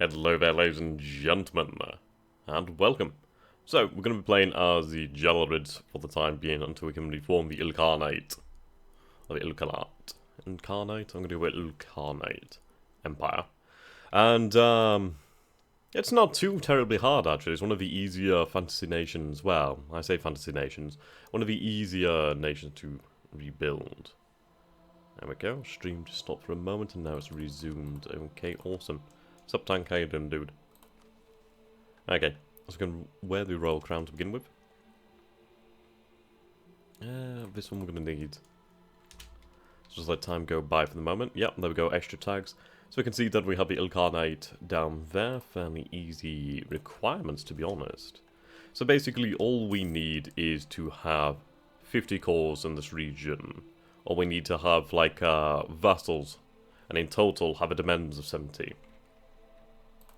Hello there, ladies and gentlemen, and welcome. So, we're going to be playing as the Jalarids for the time being until we can reform the Il-kharnate. Or the Il-kharnate. Incarnate? I'm going to do it Il-kharnate Empire. And, it's not too terribly hard, actually. It's one of the easier fantasy nations. Well, I say fantasy nations. One of the easier nations to rebuild. There we go. Stream just stopped for a moment and now it's resumed. Okay, awesome. Sup tank, how you doing, dude? Okay, so we're going to wear the royal crown to begin with. This one we're going to need. So just let time go by for the moment. Yep, there we go, extra tags. So we can see that we have the Il-kharnate down there. Fairly easy requirements, to be honest. So basically, all we need is to have 50 cores in this region. Or we need to have, like, vassals. And in total, have a demands of 70.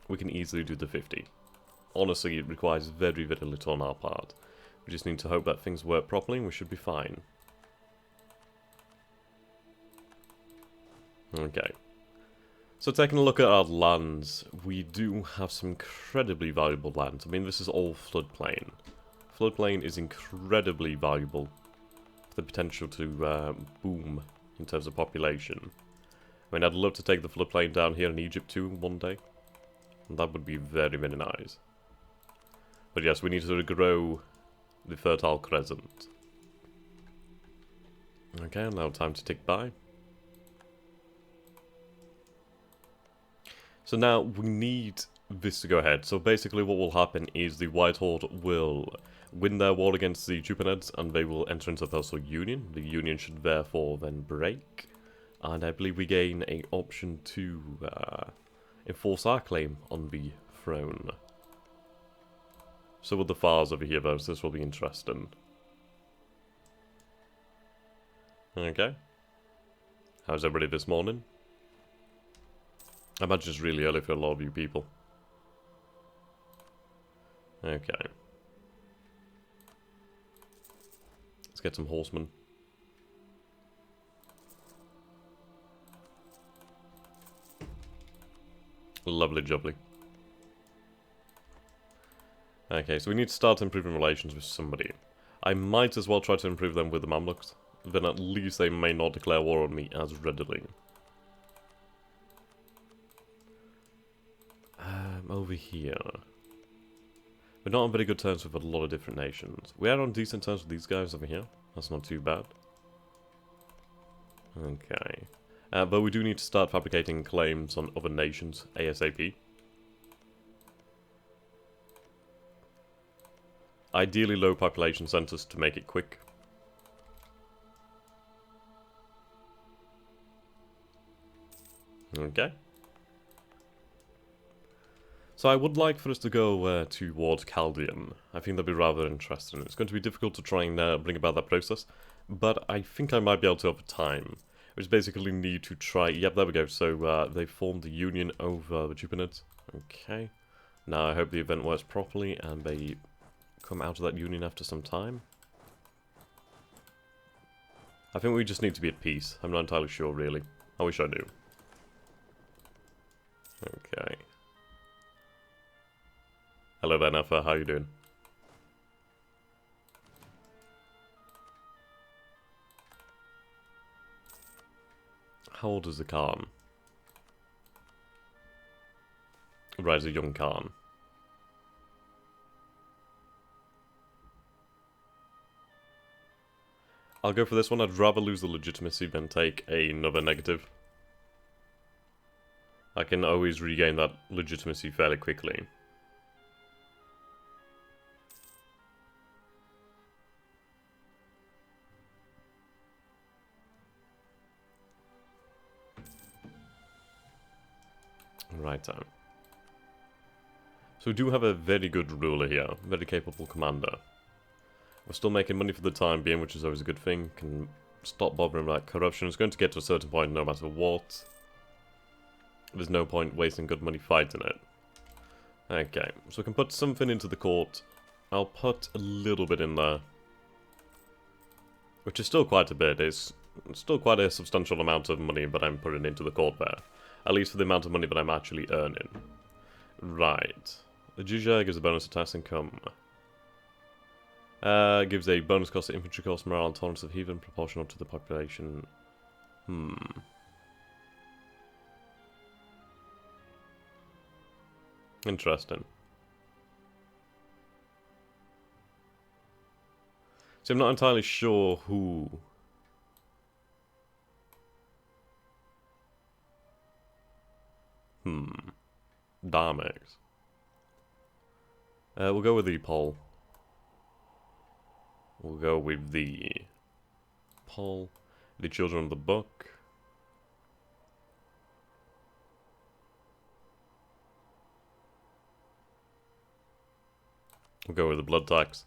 We can easily do the 50. Honestly, it requires very, very little on our part. We just need to hope that things work properly and we should be fine. Okay. So taking a look at our lands, we do have some incredibly valuable lands. I mean, this is all floodplain. Floodplain is incredibly valuable. The potential to boom in terms of population. I mean, I'd love to take the floodplain down here in Egypt too one day. That would be very, very nice. But yes, we need to grow the Fertile Crescent. Okay, now time to tick by. So now we need this to go ahead. So basically what will happen is the White Horde will win their war against the Jupinids and they will enter into a Vassal Union. The Union should therefore then break. And I believe we gain an option to enforce our claim on the throne. So with the Fars over here though, so this will be interesting. Okay. How's everybody this morning? I imagine it's really early for a lot of you people. Okay. Let's get some horsemen. Lovely jubbly. Okay, so we need to start improving relations with somebody. I might as well try to improve them with the Mamluks. Then at least they may not declare war on me as readily. Over here. We're not on very good terms with a lot of different nations. We are on decent terms with these guys over here. That's not too bad. Okay. But we do need to start fabricating claims on other nations ASAP. Ideally low population centers to make it quick. Okay. So I would like for us to go towards Chaldean. I think that'd be rather interesting. It's going to be difficult to try and bring about that process, but I think I might be able to over time. We just basically need to try... Yep, there we go. So they formed the union over the Jupinids. Okay. Now I hope the event works properly and they come out of that union after some time. I think we just need to be at peace. I'm not entirely sure, really. I wish I knew. Okay. Hello there, Nefa. How you doing? How old is the Khan? Right, as a young Khan. I'll go for this one. I'd rather lose the legitimacy than take another negative. I can always regain that legitimacy fairly quickly. Right time. So we do have a very good ruler here, very capable commander. We're still making money for the time being, which is always a good thing. Can stop bothering about corruption. It's going to get to a certain point no matter what. There's no point wasting good money fighting it. Okay, so we can put something into the court. I'll put a little bit in there. Which is still quite a bit. It's still quite a substantial amount of money that I'm putting into the court there. At least for the amount of money that I'm actually earning. Right. The Jujia gives a bonus to tax income. Gives a bonus cost to infantry cost, morale, and tolerance of heathen proportional to the population. Interesting. So I'm not entirely sure who... Darmex. We'll go with the poll. We'll go with the poll. The Children of the Book. We'll go with the blood tax.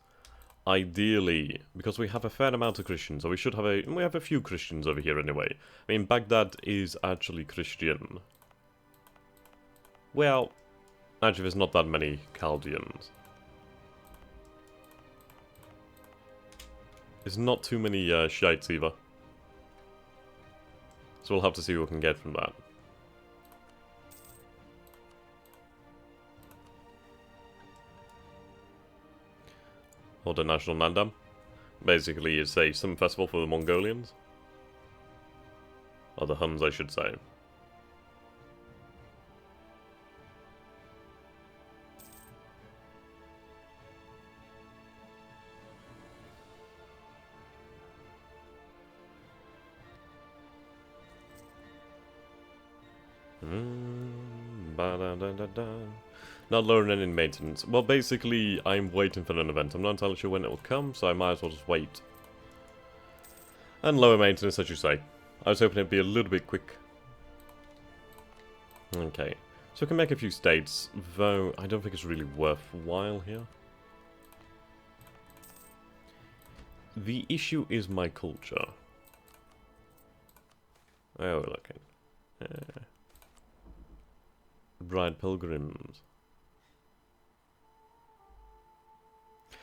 Ideally, because we have a fair amount of Christians, or we should have we have a few Christians over here anyway. I mean, Baghdad is actually Christian. Well, actually there's not that many Chaldeans. There's not too many Shiites either. So we'll have to see what we can get from that. Or the National Nandam. Basically, it's a summer festival for the Mongolians. Or the Huns, I should say. Not lowering any maintenance. Well, basically, I'm waiting for an event. I'm not entirely sure when it will come, so I might as well just wait. And lower maintenance, as you say. I was hoping it'd be a little bit quick. Okay. So we can make a few states, though I don't think it's really worthwhile here. The issue is my culture. Oh, we're looking. Bride pilgrims.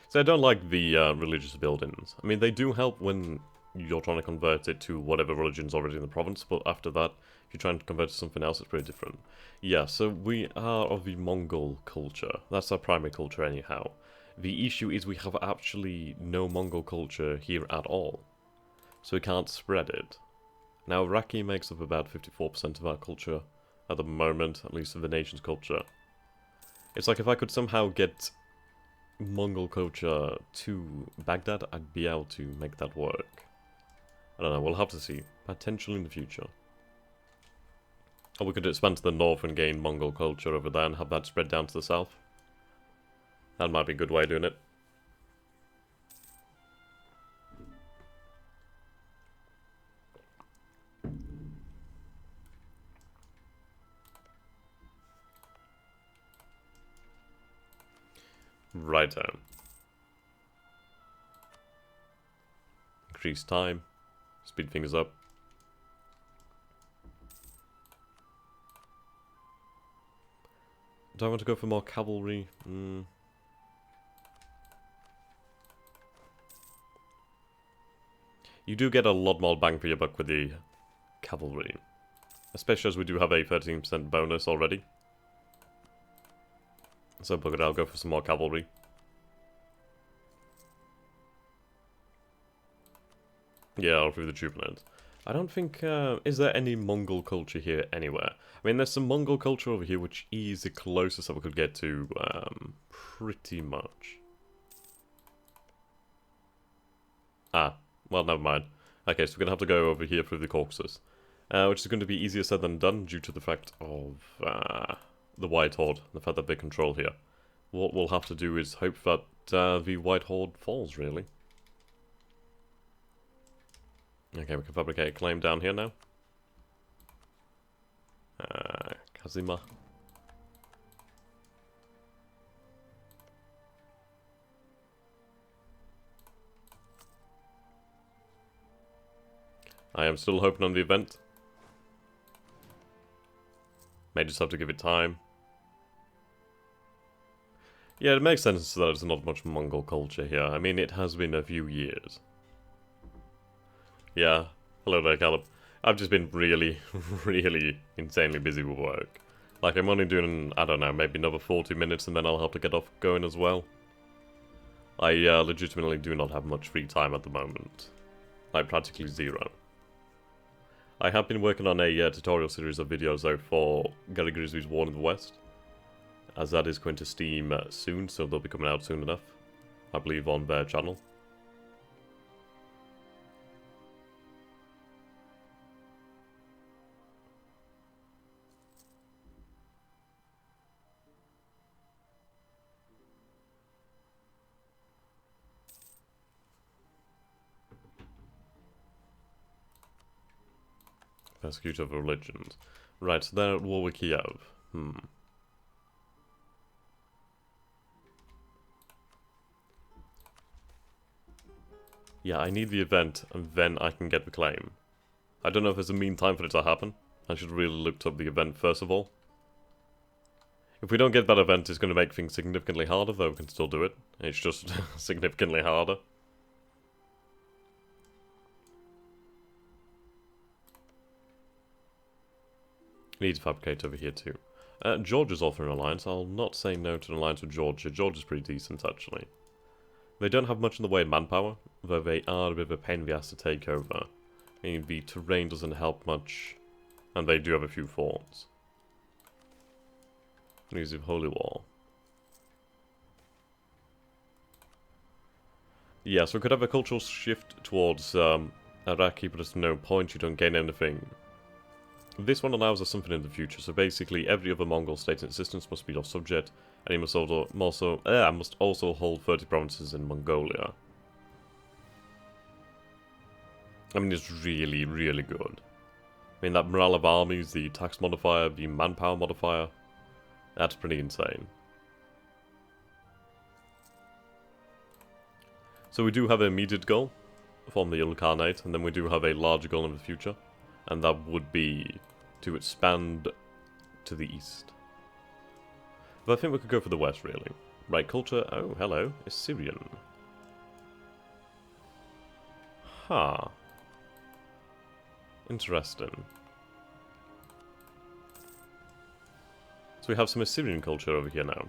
So I don't like the religious buildings. I mean, they do help when you're trying to convert it to whatever religion's already in the province, but after that, if you're trying to convert it to something else, it's pretty different. Yeah, so we are of the Mongol culture. That's our primary culture anyhow. The issue is we have actually no Mongol culture here at all. So we can't spread it. Now, Iraqi makes up about 54% of our culture at the moment, at least of the nation's culture. It's like if I could somehow get Mongol culture to Baghdad, I'd be able to make that work. I don't know, we'll have to see. Potentially in the future. Or we could expand to the north and gain Mongol culture over there and have that spread down to the south. That might be a good way of doing it. Righto. Increase time. Speed things up. Do I want to go for more cavalry? You do get a lot more bang for your buck with the cavalry. Especially as we do have a 13% bonus already. So bugger, I'll go for some more cavalry. Yeah, I'll through the troopnet. I don't think, is there any Mongol culture here anywhere? I mean, there's some Mongol culture over here, which is the closest that we could get to, pretty much. Ah, well, never mind. Okay, so we're gonna have to go over here through the Caucasus. Which is going to be easier said than done, due to the fact of, the White Horde, the fact that they control here. What we'll have to do is hope that the White Horde falls, really. Okay, we can fabricate a claim down here now. Kazima. I am still hoping on the event. May just have to give it time. Yeah, it makes sense that there's not much Mongol culture here. I mean, it has been a few years. Yeah, hello there, Caleb. I've just been really, really insanely busy with work. Like, I'm only doing, I don't know, maybe another 40 minutes and then I'll have to get off going as well. I legitimately do not have much free time at the moment. Like, practically zero. I have been working on a tutorial series of videos, though, for Gary Grizzly's War in the West. As that is going to Steam soon, so they'll be coming out soon enough. I believe on their channel. Persecutor of religions. Right, so they're at war with Kiev. Yeah, I need the event, and then I can get the claim. I don't know if there's a mean time for it to happen. I should really look up the event first of all. If we don't get that event, it's going to make things significantly harder, though we can still do it. It's just significantly harder. Need to fabricate over here too. Georgia's offering an alliance. I'll not say no to an alliance with Georgia. Georgia's pretty decent, actually. They don't have much in the way of manpower, though they are a bit of a pain in the ass to take over. I mean, the terrain doesn't help much, and they do have a few forts. News of Holy War. Yeah, so we could have a cultural shift towards Iraqi, but there's no point, you don't gain anything. This one allows us something in the future, so basically every other Mongol state in existence must be your subject, and he must also hold 30 provinces in Mongolia. I mean, it's really, really good. I mean, that morale of armies, the tax modifier, the manpower modifier, that's pretty insane. So we do have an immediate goal from the Il-kharnate, and then we do have a larger goal in the future, and that would be to expand to the east. But I think we could go for the west, really. Right, culture. Oh, hello. Assyrian. Huh. Interesting. So we have some Assyrian culture over here now.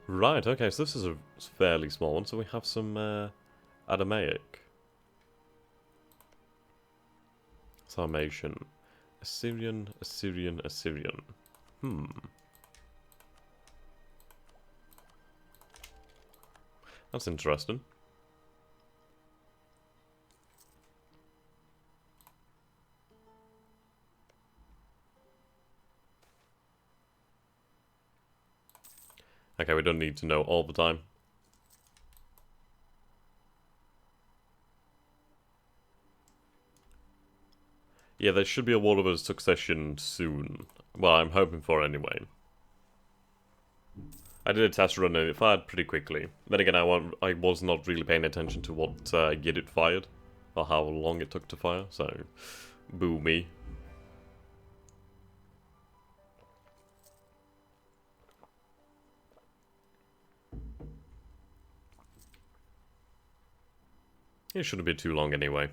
Right, okay, so this is a fairly small one, so we have some Adamaic. Sarmatian. Assyrian, Assyrian, Assyrian. That's interesting. Okay, we don't need to know all the time. Yeah, there should be a War of a Succession soon. Well, I'm hoping for it anyway. I did a test run and it fired pretty quickly. Then again, I was not really paying attention to what year it fired, or how long it took to fire, so boo me. It shouldn't be too long anyway.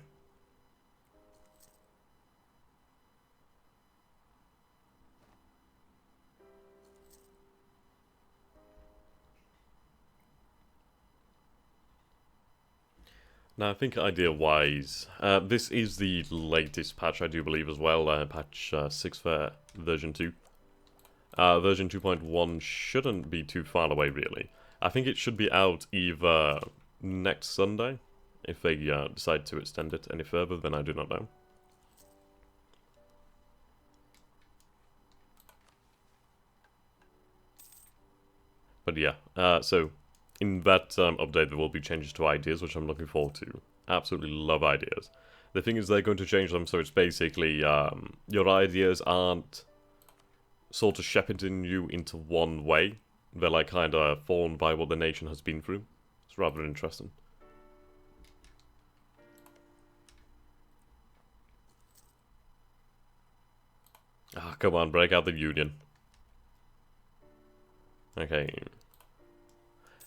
Now, I think idea-wise, this is the latest patch, I do believe, as well, patch 6 for version 2. Version 2.1 shouldn't be too far away, really. I think it should be out either next Sunday, if they decide to extend it any further, then I do not know. But yeah, so in that update there will be changes to ideas, which I'm looking forward to. Absolutely love ideas. The thing is, they're going to change them, so it's basically your ideas aren't sort of shepherding you into one way. They're like kind of formed by what the nation has been through. It's rather interesting. Ah, come on, break out the Union. Okay.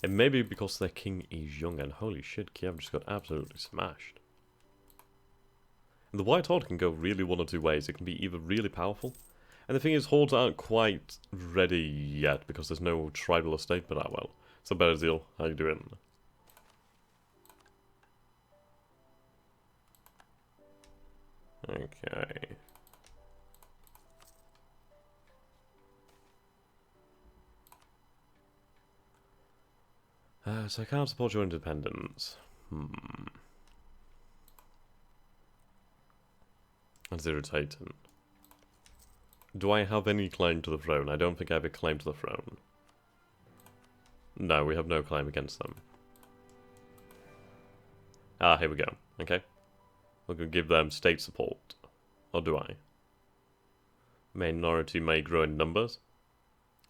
It may be because their king is young, and holy shit, Kiev just got absolutely smashed. The White Horde can go really one or two ways. It can be either really powerful, and the thing is, Hordes aren't quite ready yet because there's no tribal estate, but well. It's a better deal. How you doing? Okay. So I can't support your independence. That's irritating. Do I have any claim to the throne? I don't think I have a claim to the throne. No, we have no claim against them. Ah, here we go. Okay. We're going to give them state support. Or do I? Minority may grow in numbers.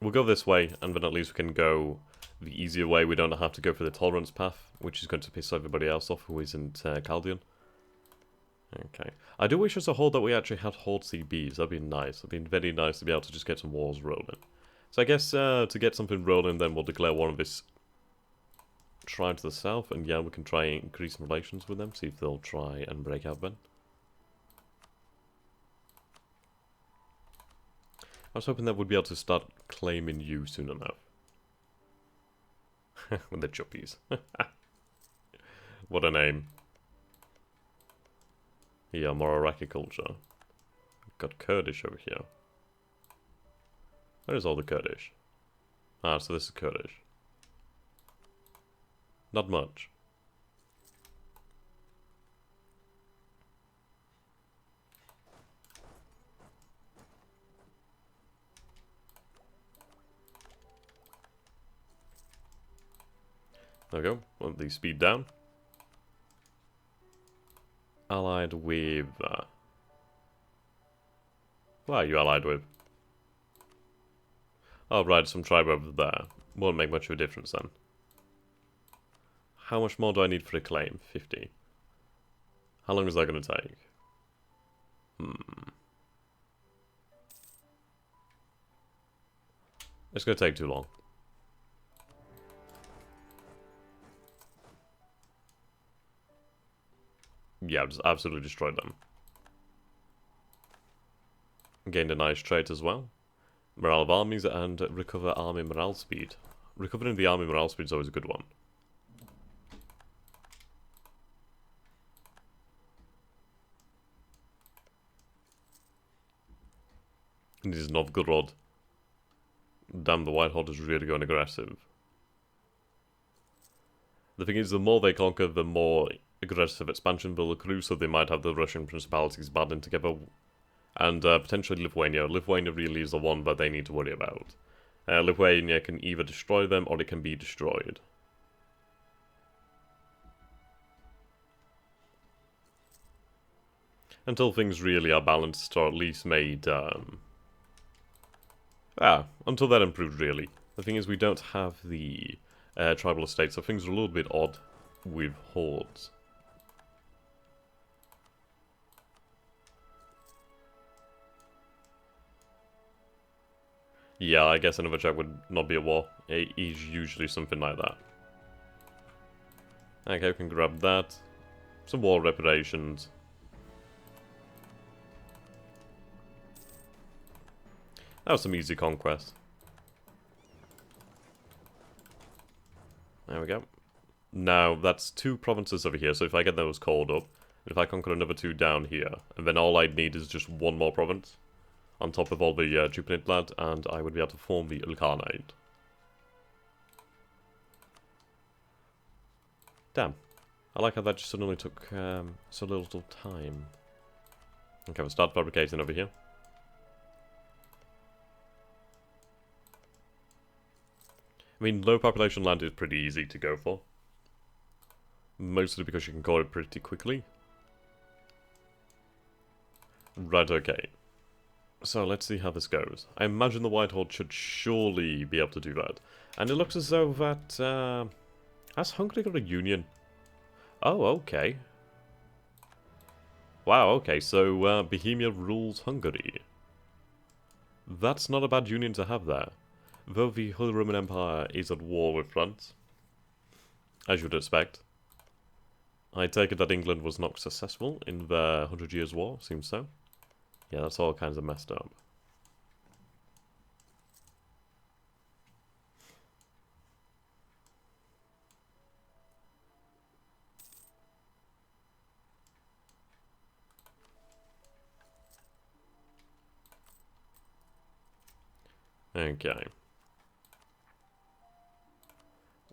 We'll go this way, and then at least we can go the easier way. We don't have to go for the tolerance path, which is going to piss everybody else off who isn't Chaldean. Okay. I do wish as a Horde that we actually had Horde CBs. That'd be nice. It'd be very nice to be able to just get some wars rolling. So I guess to get something rolling, then we'll declare war on this shrine to the south, and yeah, we can try and increase relations with them, see if they'll try and break out then. I was hoping that we'd be able to start claiming you soon enough. With the chuppies. What a name. Yeah, more Iraqi culture. Got Kurdish over here. Where is all the Kurdish? Ah, so this is Kurdish. Not much. There we go. Want the speed down. Allied with... what are you allied with? Oh, right, some tribe over there. Won't make much of a difference then. How much more do I need for a claim? 50. How long is that going to take? It's going to take too long. Yeah, just absolutely destroyed them. Gained a nice trait as well. Morale of armies and recover army morale speed. Recovering the army morale speed is always a good one. And this is Novgorod. Damn, the White Horde is really going aggressive. The thing is, the more they conquer, the more aggressive expansion will accrue, so they might have the Russian principalities battling together. And potentially Lithuania. Lithuania really is the one that they need to worry about. Lithuania can either destroy them, or it can be destroyed. Until things really are balanced, or at least made... until that improved, really. The thing is, we don't have the tribal estate, so things are a little bit odd with hordes. Yeah, I guess another check would not be a war. It is usually something like that. Okay, we can grab that. Some war reparations. That was some easy conquest. There we go. Now, that's 2 provinces over here, so if I get those called up, if I conquer another 2 down here, and then all I'd need is just 1 more province, on top of all the Jupanid land, and I would be able to form the Il-kharnate. Damn. I like how that just suddenly took so little time. Okay, we'll start fabricating over here. I mean, low population land is pretty easy to go for. Mostly because you can call it pretty quickly. Right, okay. So let's see how this goes. I imagine the White Horde should surely be able to do that. And it looks as though that... has Hungary got a union? Oh, okay. Wow, okay, so Bohemia rules Hungary. That's not a bad union to have there. Though the Holy Roman Empire is at war with France. As you would expect. I take it that England was not successful in the 100 Years' War, seems so. Yeah, that's all kinds of messed up. Okay.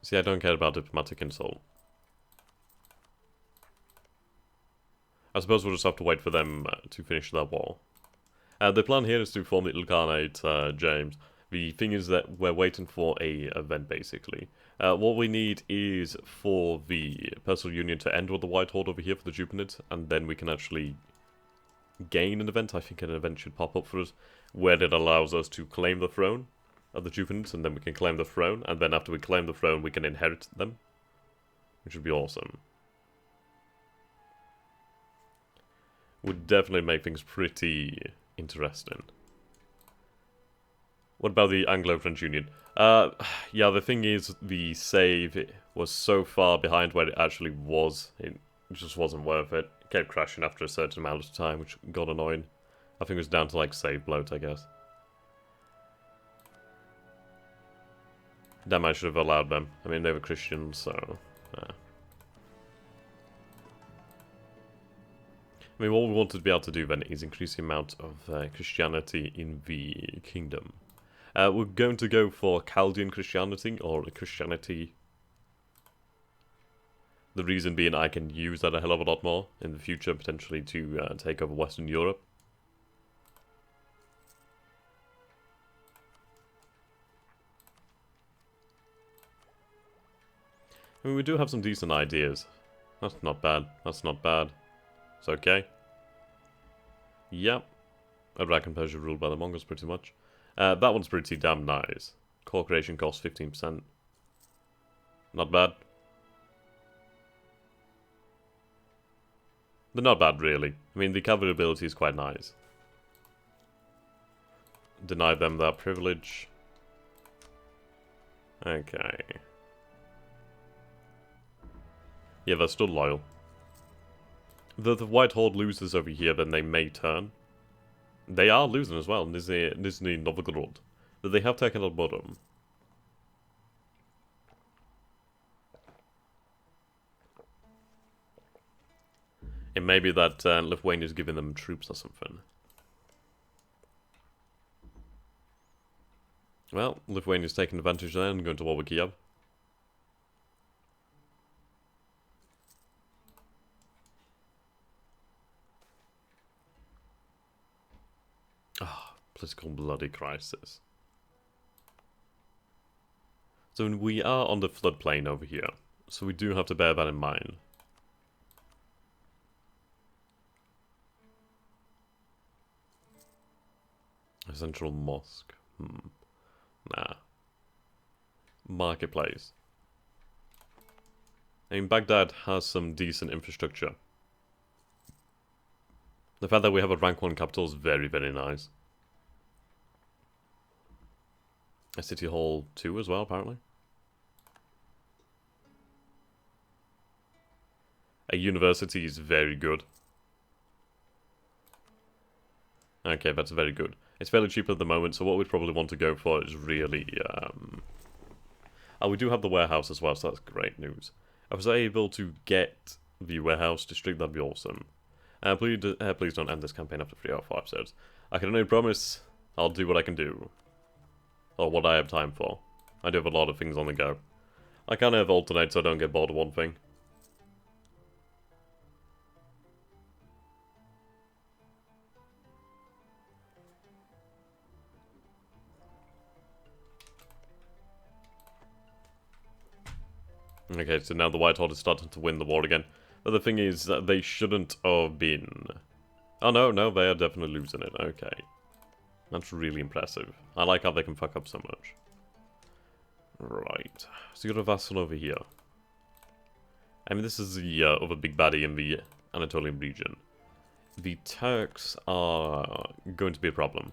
See, I don't care about diplomatic insult. I suppose we'll just have to wait for them to finish their war. The plan here is to form the Il-kharnate, James. The thing is that we're waiting for a event, basically. What we need is for the personal union to end with the White Horde over here for the Jupinid, and then we can actually gain an event. I think an event should pop up for us, where it allows us to claim the throne of the Jupinids, and then we can claim the throne, and then after we claim the throne, we can inherit them. Which would be awesome. Would definitely make things pretty interesting. What about the Anglo-French Union? Yeah, the thing is, the save was so far behind where it actually was. It just wasn't worth it. It kept crashing after a certain amount of time, which got annoying. I think it was down to, like, save bloat, I guess. Damn, I should have allowed them. I mean, they were Christians, so... I mean, what we wanted to be able to do then is increase the amount of Christianity in the kingdom. We're going to go for Chaldean Christianity, or Christianity. The reason being I can use that a hell of a lot more in the future, potentially to take over Western Europe. I mean, we do have some decent ideas. That's not bad. That's not bad. It's okay. Yep. Iraq and Persia ruled by the Mongols pretty much. That one's pretty damn nice. Core creation costs 15%. Not bad. They're not bad, really. I mean, the cavalry ability is quite nice. Deny them that privilege. Okay. Yeah, they're still loyal. If the White Horde loses over here, then they may turn. They are losing as well, Nizhny Novgorod. But they have taken on bottom. It may be that Lithuania is giving them troops or something. Well, Lithuania's taking advantage there and going to war with Kiev. Political bloody crisis. So we are on the floodplain over here, so we do have to bear that in mind. A central mosque. Nah. Marketplace. I mean, Baghdad has some decent infrastructure. The fact that we have a rank 1 capital is very, very nice. A city hall 2 as well, apparently. A university is very good. Okay, that's very good. It's fairly cheap at the moment, so what we'd probably want to go for is really... Oh, we do have the warehouse as well, so that's great news. I was able to get the warehouse district, that'd be awesome. Please don't end this campaign after 3 or 4 episodes. I can only promise I'll do what I can do. Or what I have time for. I do have a lot of things on the go. I kind of alternate so I don't get bored of one thing. Okay, so now the White Horde is starting to win the war again. But the thing is that they shouldn't have been... Oh no, they are definitely losing it. Okay. That's really impressive. I like how they can fuck up so much. Right. So you got a vassal over here. I mean, this is the other big baddie in the Anatolian region. The Turks are going to be a problem.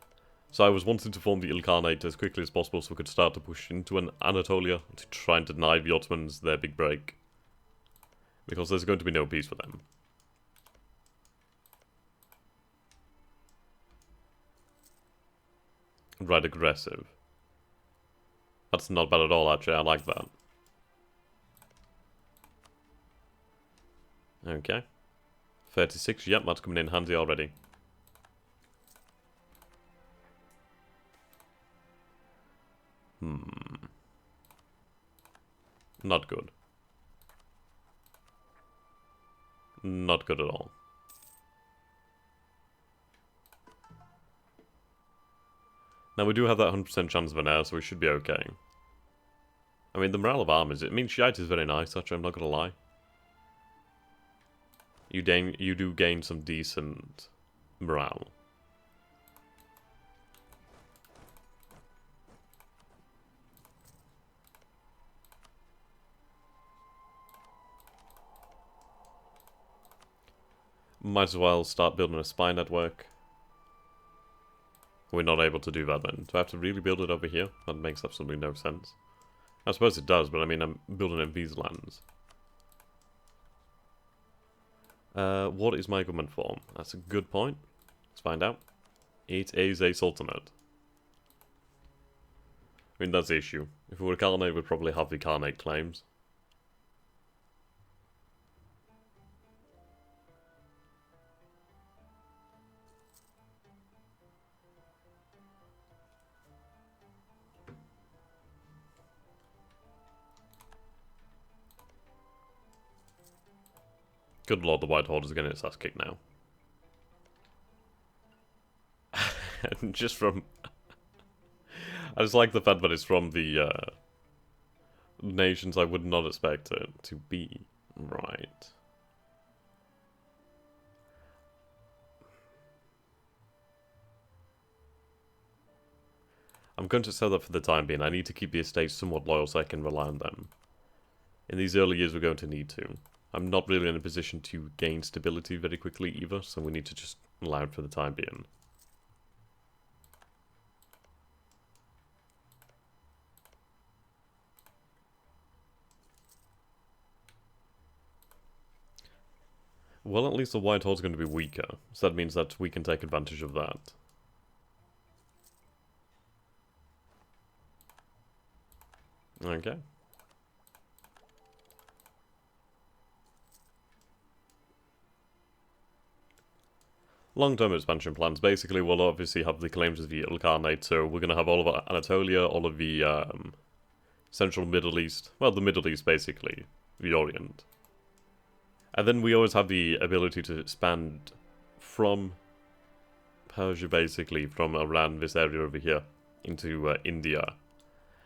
So I was wanting to form the Il-kharnate as quickly as possible so we could start to push into Anatolia to try and deny the Ottomans their big break. Because there's going to be no peace for them. Right, aggressive. That's not bad at all, actually. I like that. Okay. 36, yep, that's coming in handy already. Not good. Not good at all. Now, we do have that 100% chance of an air, so we should be okay. I mean, the morale of armies, I mean, Shiite is very nice, actually, I'm not gonna lie. You do gain some decent morale. Might as well start building a spy network. We're not able to do that then. Do I have to really build it over here? That makes absolutely no sense. I suppose it does, but I mean, I'm building it in these lands. What is my government form? That's a good point. Let's find out. It is a sultanate. I mean, that's the issue. If we were a khanate, we'd probably have the khanate claims. Good lord, the White Horde is getting its ass kicked now. Just from... I just like the fact that it's from the nations I would not expect it to be. Right. I'm going to sell that for the time being. I need to keep the estate somewhat loyal so I can rely on them. In these early years we're going to need to. I'm not really in a position to gain stability very quickly either, so we need to just allow it for the time being. Well, at least the White Horde's going to be weaker, so that means that we can take advantage of that. Okay. Long-term expansion plans. Basically, we'll obviously have the claims of the Il-kharnate, so we're going to have all of Anatolia, all of the Central Middle East. Well, the Middle East, basically. The Orient. And then we always have the ability to expand from Persia, basically, from around this area over here, into India.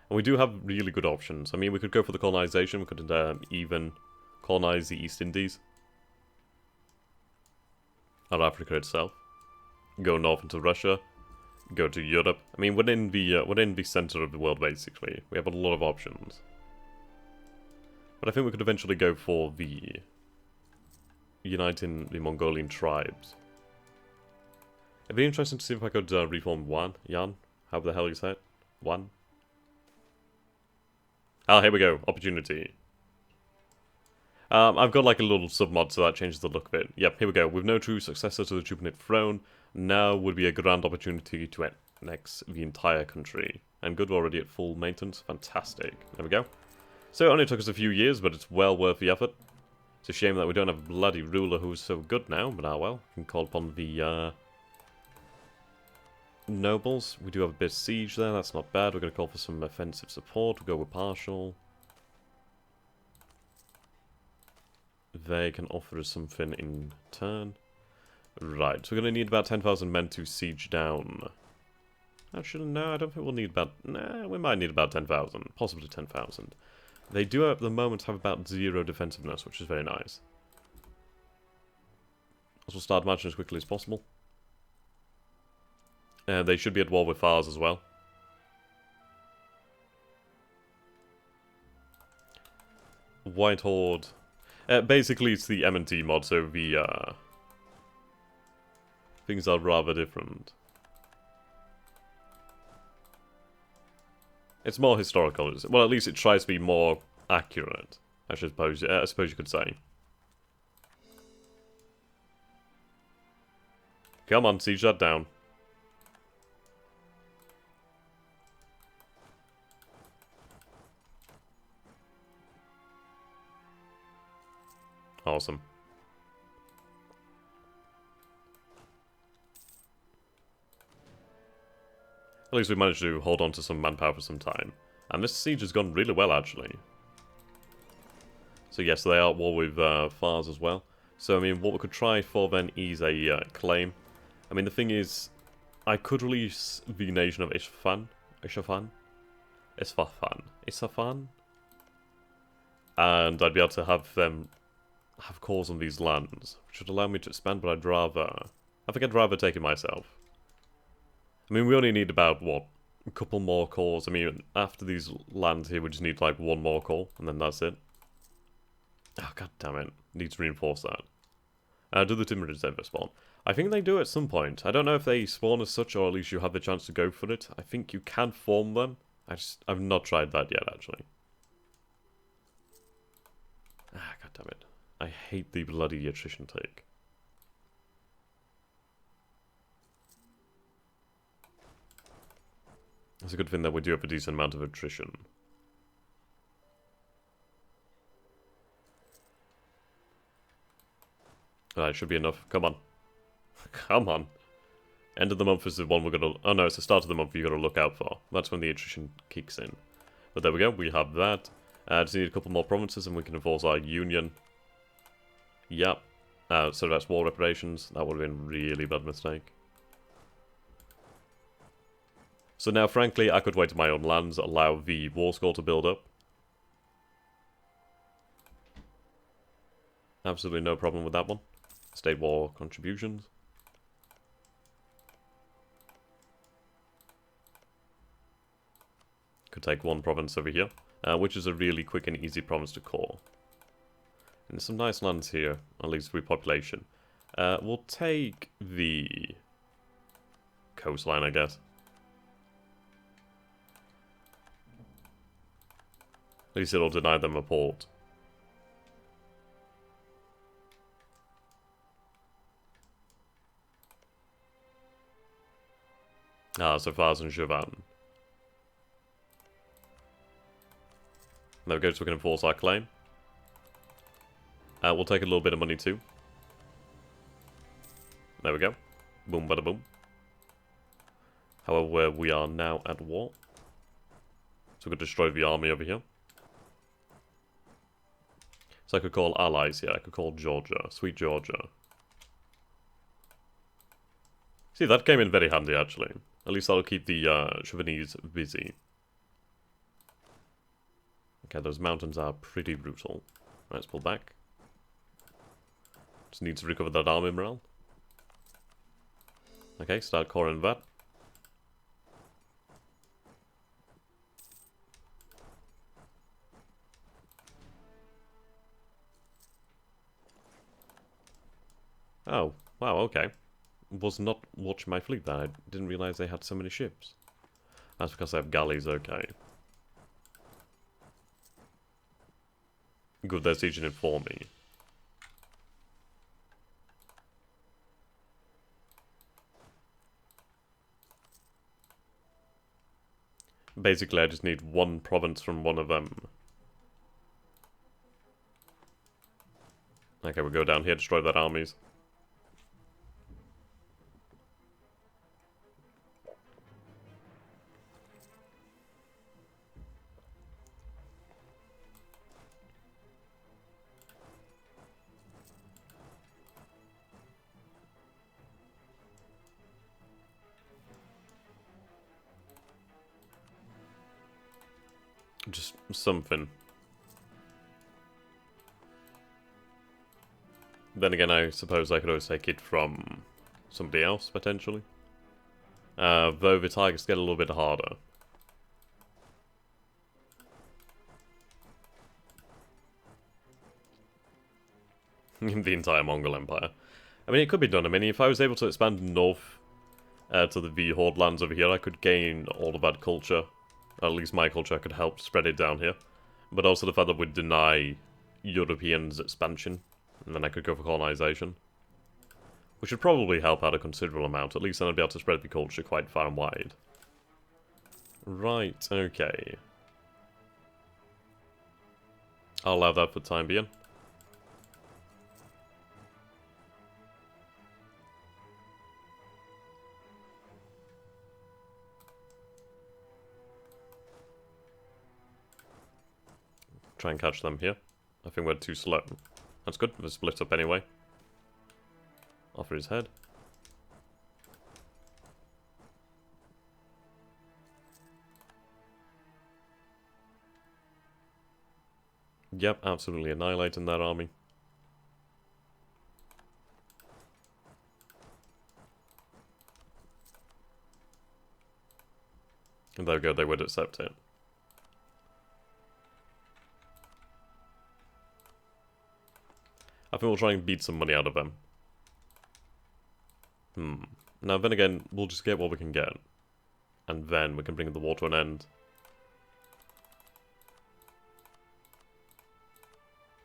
And we do have really good options. I mean, we could go for the colonization, we could even colonize the East Indies. Or Africa itself. Go north into Russia. Go to Europe. I mean, we're in the center of the world, basically. We have a lot of options. But I think we could eventually go for the uniting the Mongolian tribes. It'd be interesting to see if I could reform Yan. How the hell you say it? Wan? Ah, here we go. Opportunity. I've got like a little submod, so that changes the look of it. Yep, here we go. With no true successor to the Chupanate throne, now would be a grand opportunity to annex the entire country. And good, we're already at full maintenance. Fantastic. There we go. So it only took us a few years, but it's well worth the effort. It's a shame that we don't have a bloody ruler who's so good now, but ah well. We can call upon the nobles. We do have a bit of siege there, that's not bad. We're going to call for some offensive support. We'll go with partial. They can offer us something in turn. Right, so we're going to need about 10,000 men to siege down. Actually, no, I don't think we'll need about... Nah, we might need about 10,000. Possibly 10,000. They do at the moment have about 0 defensiveness, which is very nice. So we'll start marching as quickly as possible. They should be at war with Fars as well. White Horde... basically, it's the M&T mod, so the things are rather different. It's more historical. Well, at least it tries to be more accurate, I suppose you could say. Come on, siege that down. Awesome. At least we managed to hold on to some manpower for some time. And this siege has gone really well, actually. So yes, they are at war with Fars as well. So, I mean, what we could try for then is a claim. I mean, the thing is, I could release the nation of Isfahan. And I'd be able to have them have cores on these lands, which would allow me to expand, but I'd rather... I think I'd rather take it myself. I mean, we only need about, what, a couple more cores. I mean, after these lands here, we just need, like, one more core, and then that's it. Oh, god damn it. Need to reinforce that. Do the Timurids ever spawn? I think they do at some point. I don't know if they spawn as such, or at least you have the chance to go for it. I think you can form them. I've not tried that yet, actually. Ah, god damn it. I hate the bloody attrition take. It's a good thing that we do have a decent amount of attrition. Alright, should be enough. Come on. Come on. End of the month is the one we're gonna... Oh no, it's the start of the month you gotta look out for. That's when the attrition kicks in. But there we go, we have that. Just need a couple more provinces and we can enforce our union. Yep. So that's war reparations. That would have been a really bad mistake. So now, frankly, I could wait to my own lands, allow the war score to build up. Absolutely no problem with that one. State war contributions. Could take one province over here, which is a really quick and easy province to core. And there's some nice lands here, at least with population. We'll take the coastline, I guess. At least it'll deny them a port. Ah, so Fars and Javan. There we go, so we can enforce our claim. We'll take a little bit of money too. There we go. Boom, bada boom. However, we are now at war. So we can destroy the army over here. So I could call allies here. I could call Georgia. Sweet Georgia. See, that came in very handy, actually. At least that'll keep the Chauvinese busy. Okay, those mountains are pretty brutal. Let's pull back. Just need to recover that army morale. Okay, start coring that. Oh, wow, okay. Was not watching my fleet there. I didn't realize they had so many ships. That's because they have galleys, okay. Good, they're sieging it for me. Basically, I just need one province from one of them. Okay, we'll go down here, destroy their armies. Just something. Then again, I suppose I could always take it from somebody else, potentially. Though the targets get a little bit harder. The entire Mongol Empire. I mean, it could be done. I mean, if I was able to expand north to the V-Horde lands over here, I could gain all of that culture. At least my culture could help spread it down here. But also the fact that would deny Europeans expansion. And then I could go for colonization. Which should probably help out a considerable amount. At least then I'd be able to spread the culture quite far and wide. Right, okay. I'll allow that for the time being. Try and catch them here. I think we're too slow. That's good. We're split up anyway. Offer his head. Yep, absolutely annihilating that army. And there we go, they would accept it. I think we'll try and beat some money out of them. Now then again, we'll just get what we can get. And then we can bring the war to an end.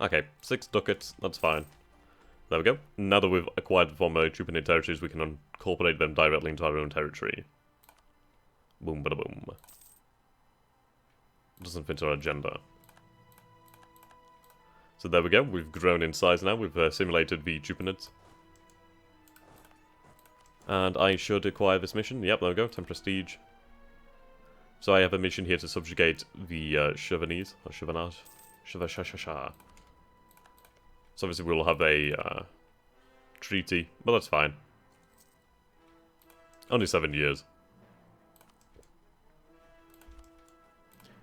Okay, 6 ducats, that's fine. There we go. Now that we've acquired the former Chupanid territories, we can incorporate them directly into our own territory. Boom, bada boom. Doesn't fit our agenda. So there we go, we've grown in size now, we've simulated the Chupanids. And I should acquire this mission. Yep, there we go, 10 prestige. So I have a mission here to subjugate the Chauvinese, or Chauvinage. Chauvinage. So obviously we'll have a treaty, but that's fine. Only 7 years.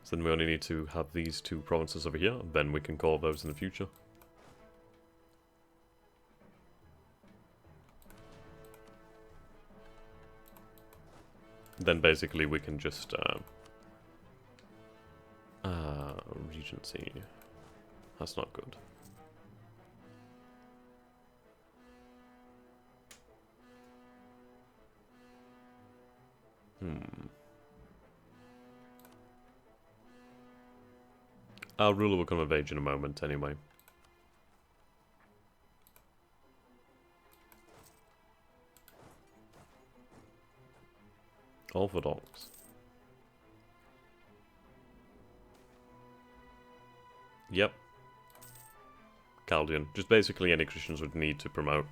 So then we only need to have these 2 provinces over here, and then we can call those in the future. Then basically we can just Regency. That's not good. Our ruler will come of age in a moment, anyway. Orthodox. Yep. Chaldean. Just basically any Christians would need to promote.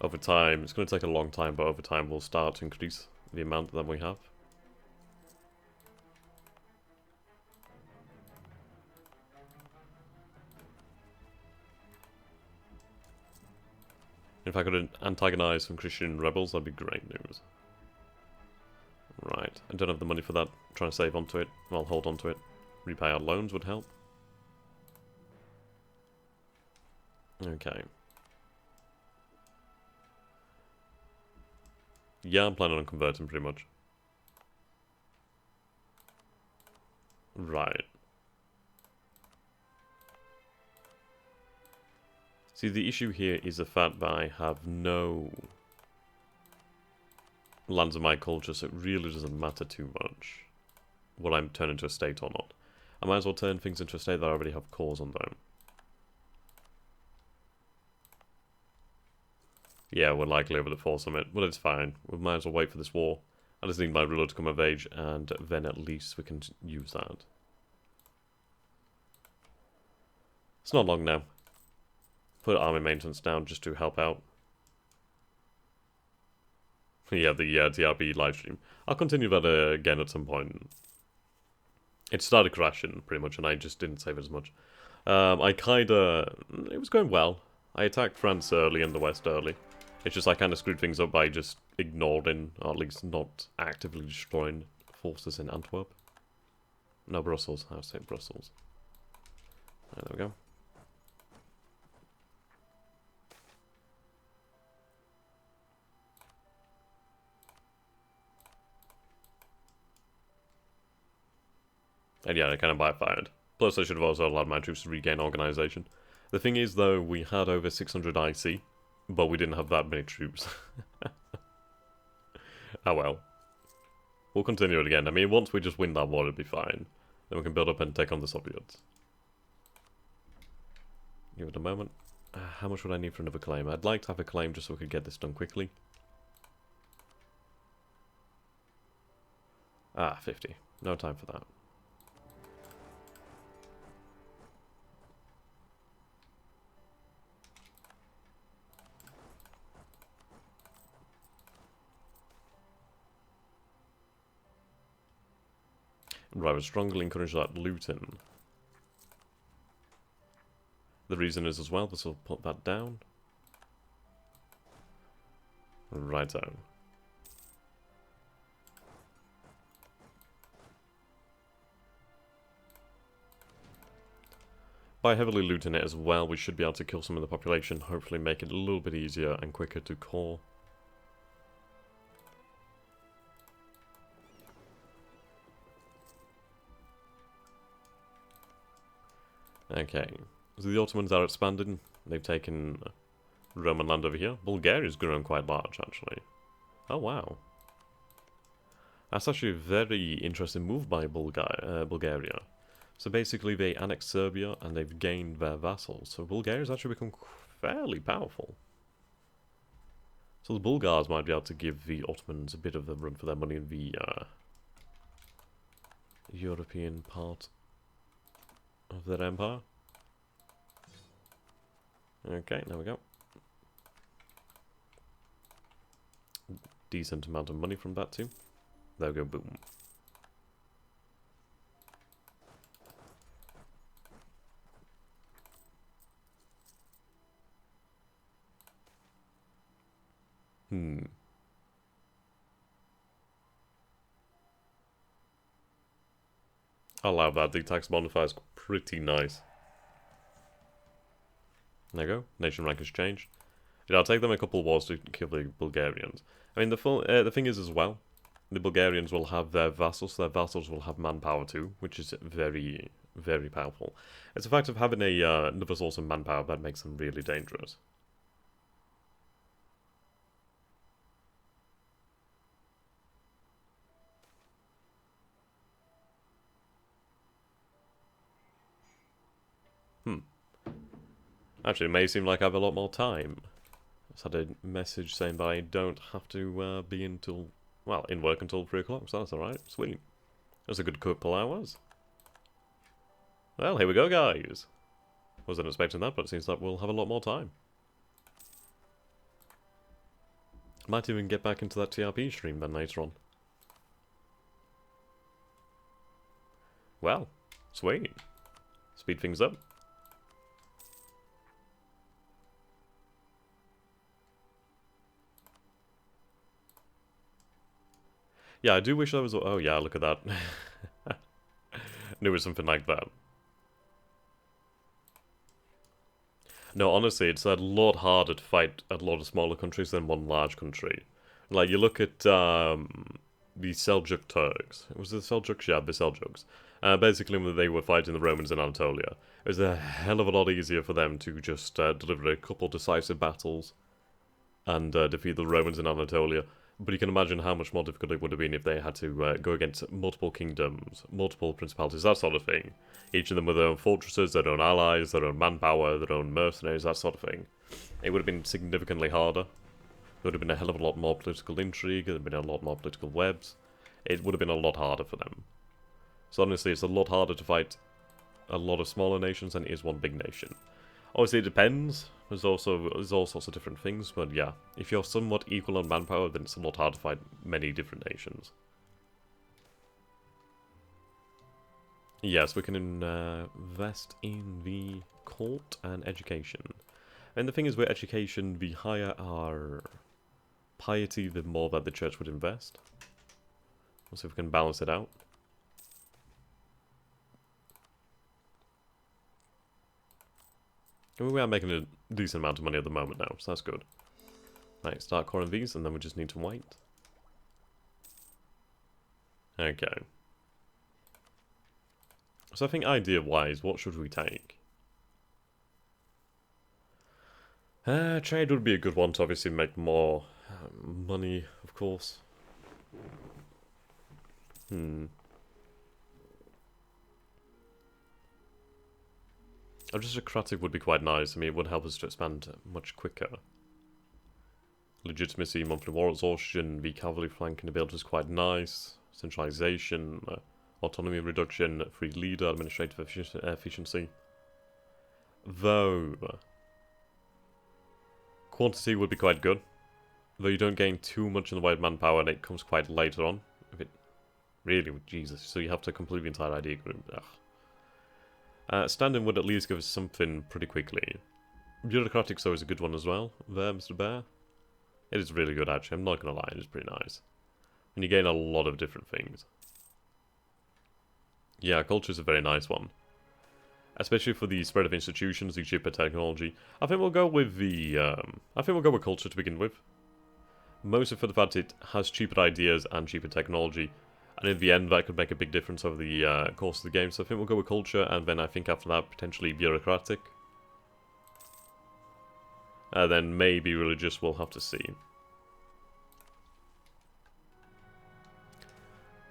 Over time, it's going to take a long time, but over time we'll start to increase the amount that we have. If I could antagonize some Christian rebels, that'd be great news. Right, I don't have the money for that. I'm trying to save onto it. Well, hold onto it. Repay our loans would help. Okay. Yeah, I'm planning on converting pretty much. Right. See, the issue here is the fact that I have no lands of my culture, so it really doesn't matter too much what I'm turning into a state or not. I might as well turn things into a state that I already have cores on them. Yeah, we're likely over the fall summit, but it's fine. We might as well wait for this war. I just need my ruler to come of age, and then at least we can use that. It's not long now. Put army maintenance down just to help out. Yeah, the TRP livestream. I'll continue that again at some point. It started crashing, pretty much, and I just didn't save it as much. It was going well. I attacked France early and the West early. It's just I kind of screwed things up by just ignoring, or at least not actively destroying forces in Antwerp. No, Brussels. I would say Brussels. There we go. And yeah, it kind of backfired. Plus, I should have also allowed my troops to regain organization. The thing is, though, we had over 600 IC, but we didn't have that many troops. Oh well. We'll continue it again. I mean, once we just win that war, it'll be fine. Then we can build up and take on the Soviets. Give it a moment. How much would I need for another claim? I'd like to have a claim just so we could get this done quickly. Ah, 50. No time for that. Right, I would strongly encourage that looting. The reason is as well, this will put that down. Righto. By heavily looting it as well, we should be able to kill some of the population, hopefully make it a little bit easier and quicker to core. Okay, so the Ottomans are expanding. They've taken Roman land over here. Bulgaria's grown quite large, actually. Oh, wow. That's actually a very interesting move by Bulgaria. So basically they annexed Serbia and they've gained their vassals. So Bulgaria's actually become fairly powerful. So the Bulgars might be able to give the Ottomans a bit of a run for their money in the European part of their empire. Okay, there we go. Decent amount of money from that too. There we go, boom. I'll allow that. The tax modifier is pretty nice. There you go. Nation rank has changed. It'll take them a couple of wars to kill the Bulgarians. I mean, the thing is as well, the Bulgarians will have their vassals. Their vassals will have manpower too, which is very, very powerful. It's a fact of having another source of manpower that makes them really dangerous. Actually, it may seem like I have a lot more time. I just had a message saying that I don't have to be in work until 3 o'clock, so that's alright. Sweet. That's a good couple hours. Well, here we go, guys. Wasn't expecting that, but it seems like we'll have a lot more time. Might even get back into that TRP stream then later on. Well, sweet. Speed things up. Yeah, I do wish I was... Oh yeah, look at that. Knew it was something like that. No, honestly, it's a lot harder to fight a lot of smaller countries than one large country. Like, you look at the Seljuk Turks. Was it the Seljuks? Yeah, the Seljuks. Basically, when they were fighting the Romans in Anatolia, it was a hell of a lot easier for them to just deliver a couple decisive battles and defeat the Romans in Anatolia. But you can imagine how much more difficult it would have been if they had to go against multiple kingdoms, multiple principalities, that sort of thing. Each of them with their own fortresses, their own allies, their own manpower, their own mercenaries, that sort of thing. It would have been significantly harder. There would have been a hell of a lot more political intrigue, there would have been a lot more political webs. It would have been a lot harder for them. So honestly, it's a lot harder to fight a lot of smaller nations than it is one big nation. Obviously, it depends. There's all sorts of different things, but yeah, if you're somewhat equal on manpower, then it's a lot harder to fight many different nations. Yes, we can invest in the court and education. And the thing is, with education, the higher our piety, the more that the church would invest. We'll see if we can balance it out. I mean, we are making a decent amount of money at the moment now, so that's good. Right, start coring these, and then we just need to wait. Okay. So I think idea-wise, what should we take? Trade would be a good one to obviously make more money, of course. Aristocratic would be quite nice. I mean, it would help us to expand much quicker. Legitimacy, monthly war exhaustion, the cavalry flanking ability is quite nice. Centralization, autonomy reduction, free leader, administrative efficiency. Though, quantity would be quite good. Though you don't gain too much in the way of manpower, and it comes quite later on. If it really, Jesus, so you have to complete the entire idea group. Standing would at least give us something pretty quickly. Bureaucratic so is a good one as well. There, Mr. Bear. It is really good, actually. I'm not gonna lie, it is pretty nice. And you gain a lot of different things. Yeah, culture is a very nice one. Especially for the spread of institutions, the cheaper technology. I think we'll go with the, I think we'll go with culture to begin with. Mostly for the fact it has cheaper ideas and cheaper technology. And in the end, that could make a big difference over the course of the game. So I think we'll go with culture, and then I think after that, potentially bureaucratic. Then maybe religious, we'll have to see.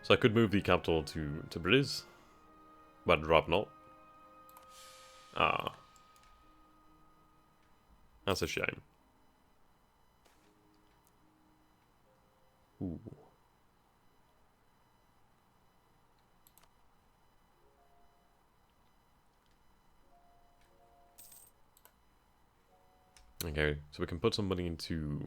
So I could move the capital to Briz, but I'd rather not. Ah. That's a shame. Ooh. Okay, so we can put some money into...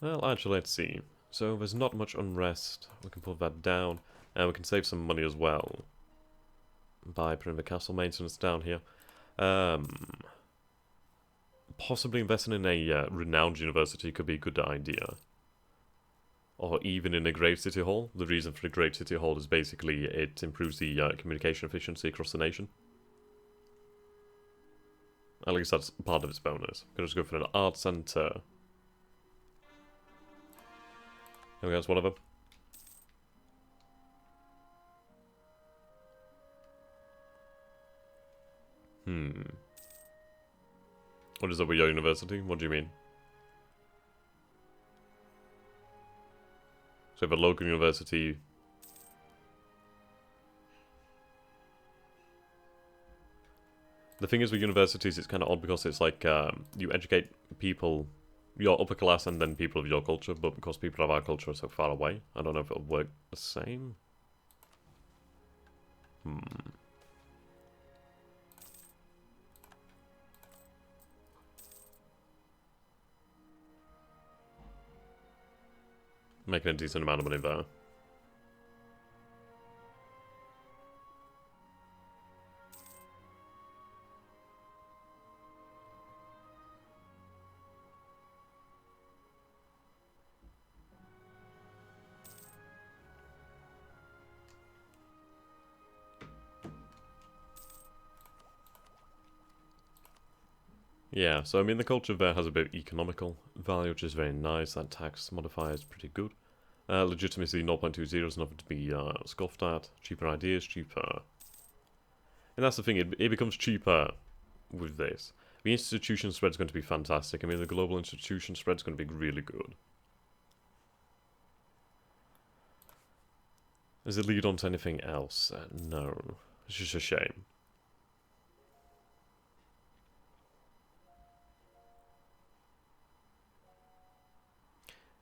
Well, actually, let's see. So there's not much unrest. We can put that down. And we can save some money as well. By putting the castle maintenance down here. Possibly investing in a renowned university could be a good idea. Or even in a great city hall. The reason for a great city hall is basically it improves the communication efficiency across the nation. At least that's part of its bonus. Could just go for an art center. There we go, that's one of them. What is up with your university? What do you mean? So you have a local university. The thing is with universities, it's kind of odd because it's like you educate people, your upper class, and then people of your culture, but because people of our culture are so far away, I don't know if it'll work the same. Making a decent amount of money there. Yeah, so I mean the culture there has a bit of economical value, which is very nice. That tax modifier is pretty good. Legitimacy 0.20 is nothing to be scoffed at. Cheaper ideas, cheaper. And that's the thing, it becomes cheaper with this. The institution spread is going to be fantastic. I mean the global institution spread is going to be really good. Does it lead on to anything else? No. It's just a shame.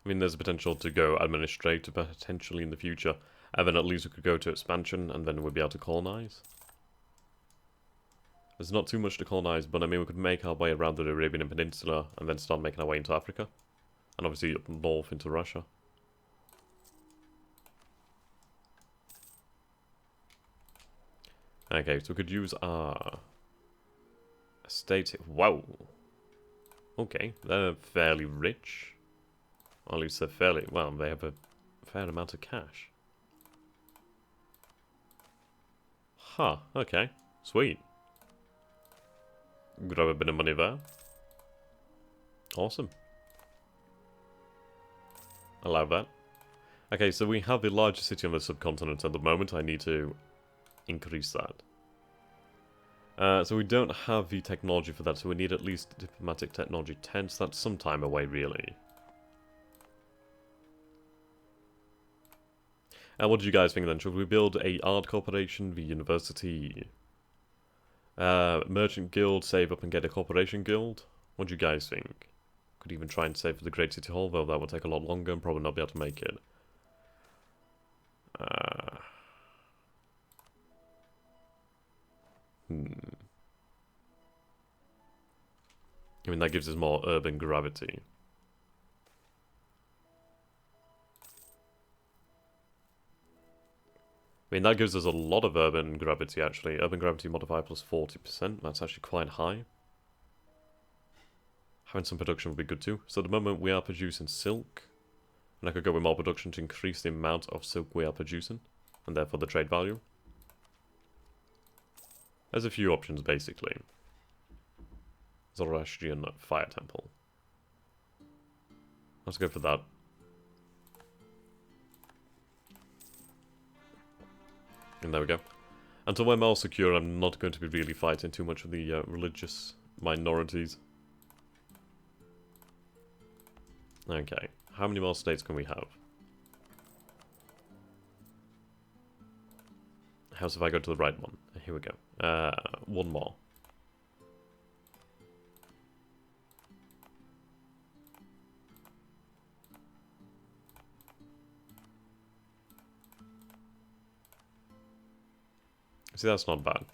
I mean, there's a potential to go administrator potentially in the future, and then at least we could go to expansion, and then we'd be able to colonize. There's not too much to colonize, but I mean, we could make our way around the Arabian Peninsula, and then start making our way into Africa. And obviously up north into Russia. Okay, so we could use our estate. Wow. Okay, they're fairly rich. Or at least they're fairly, well, they have a fair amount of cash. Huh, okay. Sweet. Grab a bit of money there. Awesome. Allow that. Okay, so we have the largest city on the subcontinent at the moment. I need to increase that. So we don't have the technology for that, so we need at least diplomatic technology 10, so that's some time away, really. What did you guys think then? Should we build a art corporation, the university? Merchant guild, save up and get a corporation guild. What do you guys think? Could even try and save for the Great City Hall, though that will take a lot longer and probably not be able to make it. I mean, that gives us more urban gravity. I mean, that gives us a lot of urban gravity, actually. Urban gravity modifier plus 40%. That's actually quite high. Having some production would be good too. So at the moment, we are producing silk. And I could go with more production to increase the amount of silk we are producing. And therefore the trade value. There's a few options, basically. Zoroastrian Fire Temple. Let's go for that. And there we go. Until we're more secure, I'm not going to be really fighting too much of the religious minorities. Okay, how many more states can we have? How's if I go to the right one? Here we go. One more. See, that's not bad.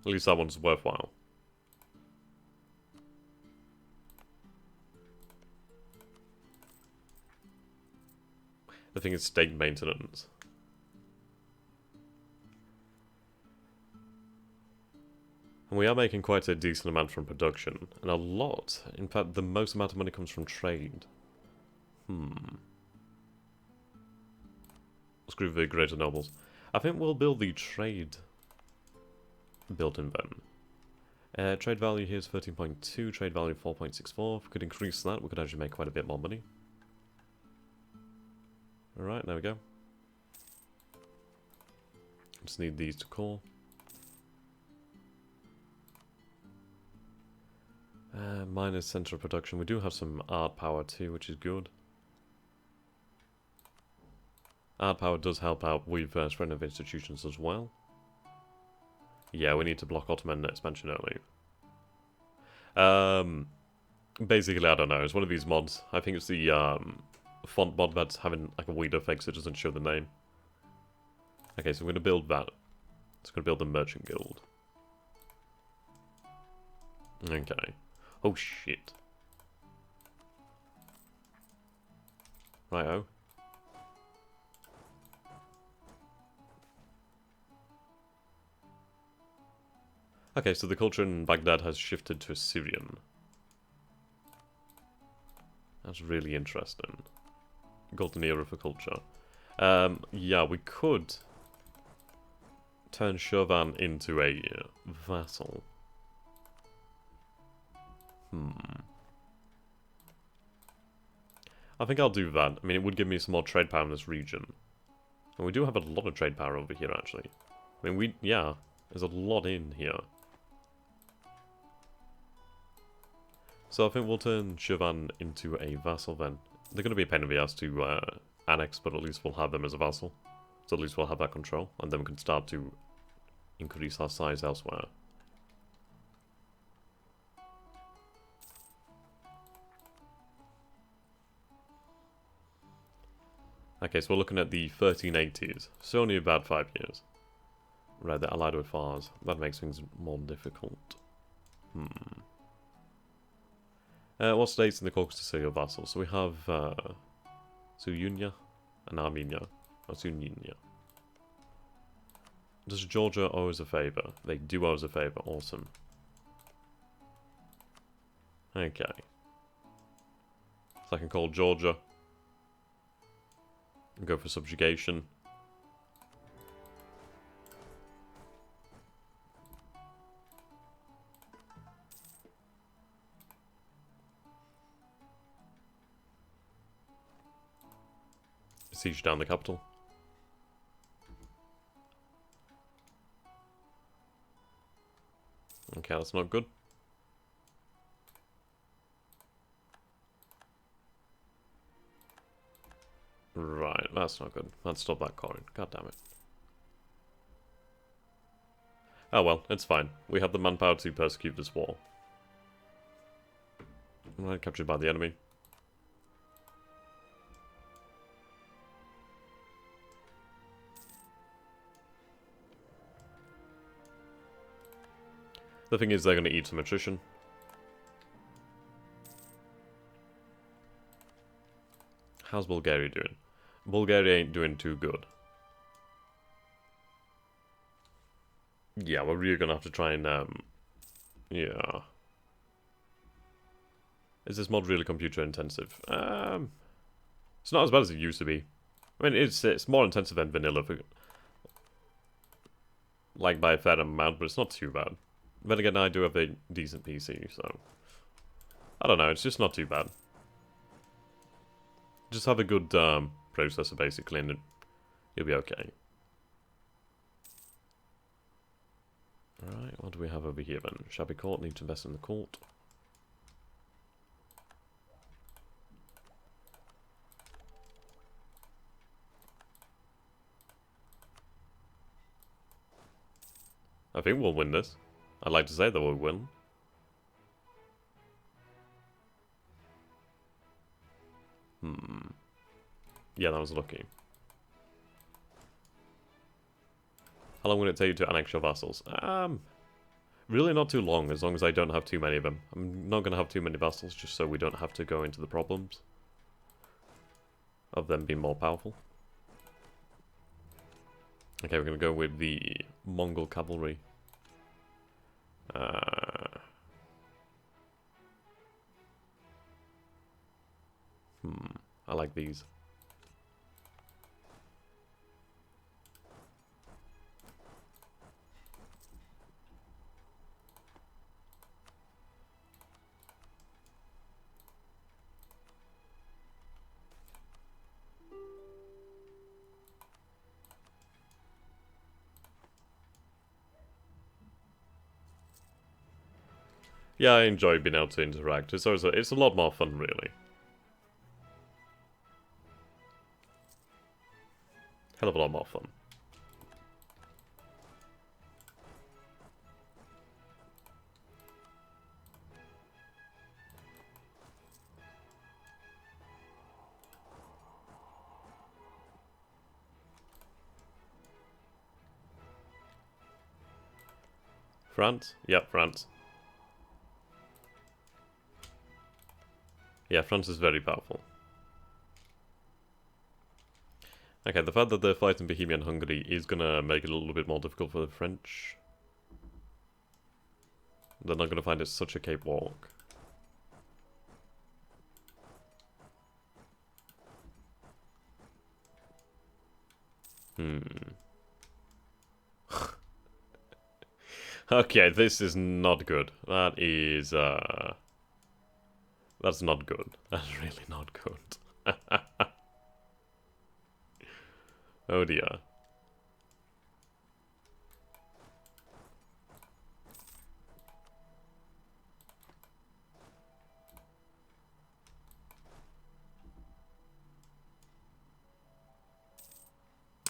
At least that one's worthwhile. The thing is state maintenance. And we are making quite a decent amount from production. And a lot. In fact, the most amount of money comes from trade. Screw the greater nobles. I think we'll build the trade building then. Trade value here is 13.2, trade value 4.64. If we could increase that, we could actually make quite a bit more money. Alright, there we go. Just need these to core. Minus central production. We do have some art power too, which is good. Art power does help out with spreading of institutions as well. Yeah, we need to block Ottoman expansion early. Basically, I don't know. It's one of these mods. I think it's the font mod that's having like a weird effect so it doesn't show the name. Okay, so we're going to build that. It's going to build the merchant guild. Okay. Oh shit. Righto. Okay, so the culture in Baghdad has shifted to Assyrian. That's really interesting. Golden era for culture. Yeah, we could turn Chauvin into a vassal. I think I'll do that. I mean, it would give me some more trade power in this region. And we do have a lot of trade power over here, actually. I mean, yeah, there's a lot in here. So I think we'll turn Chauvin into a vassal then. They're going to be a pain in the ass to annex, but at least we'll have them as a vassal. So at least we'll have that control, and then we can start to increase our size elsewhere. Okay, so we're looking at the 1380s. So only about 5 years. Right, they're allied with Fars. That makes things more difficult. What states in the Caucasus are your vassals? So we have Suyunya and Armenia. Or Suyunya. Does Georgia owe us a favor? They do owe us a favor. Awesome. Okay. So I can call Georgia. And go for subjugation. Siege down the capital. Okay, that's not good. Right, That's not good. Let's stop that coin. God damn it. Oh well, it's fine. We have the manpower to persecute this war. Right, captured by the enemy. The thing is, they're going to eat some attrition. How's Bulgaria doing? Bulgaria ain't doing too good. Yeah, we're really going to have to try and, yeah. Is this mod really computer intensive? It's not as bad as it used to be. I mean, it's more intensive than vanilla, like by a fair amount, but it's not too bad. Then again, I do have a decent PC, so I don't know. It's just not too bad. Just have a good processor, basically, and you'll be okay. Alright, what do we have over here then? Shabby court, need to invest in the court. I think we'll win this. I'd like to say that we'll win. Yeah, that was lucky. How long will it take you to annex your vassals? Really not too long, as I don't have too many of them. I'm not going to have too many vassals, just so we don't have to go into the problems of them being more powerful. Okay, we're going to go with the Mongol cavalry. I like these. Yeah, I enjoy being able to interact. It's a lot more fun, really. Hell of a lot more fun. France? Yep, France. Yeah, France is very powerful. Okay, the fact that they're fighting Bohemia and Hungary is gonna make it a little bit more difficult for the French. They're not gonna find it such a cakewalk. Okay, this is not good. That is, that's not good. That's really not good. Oh dear.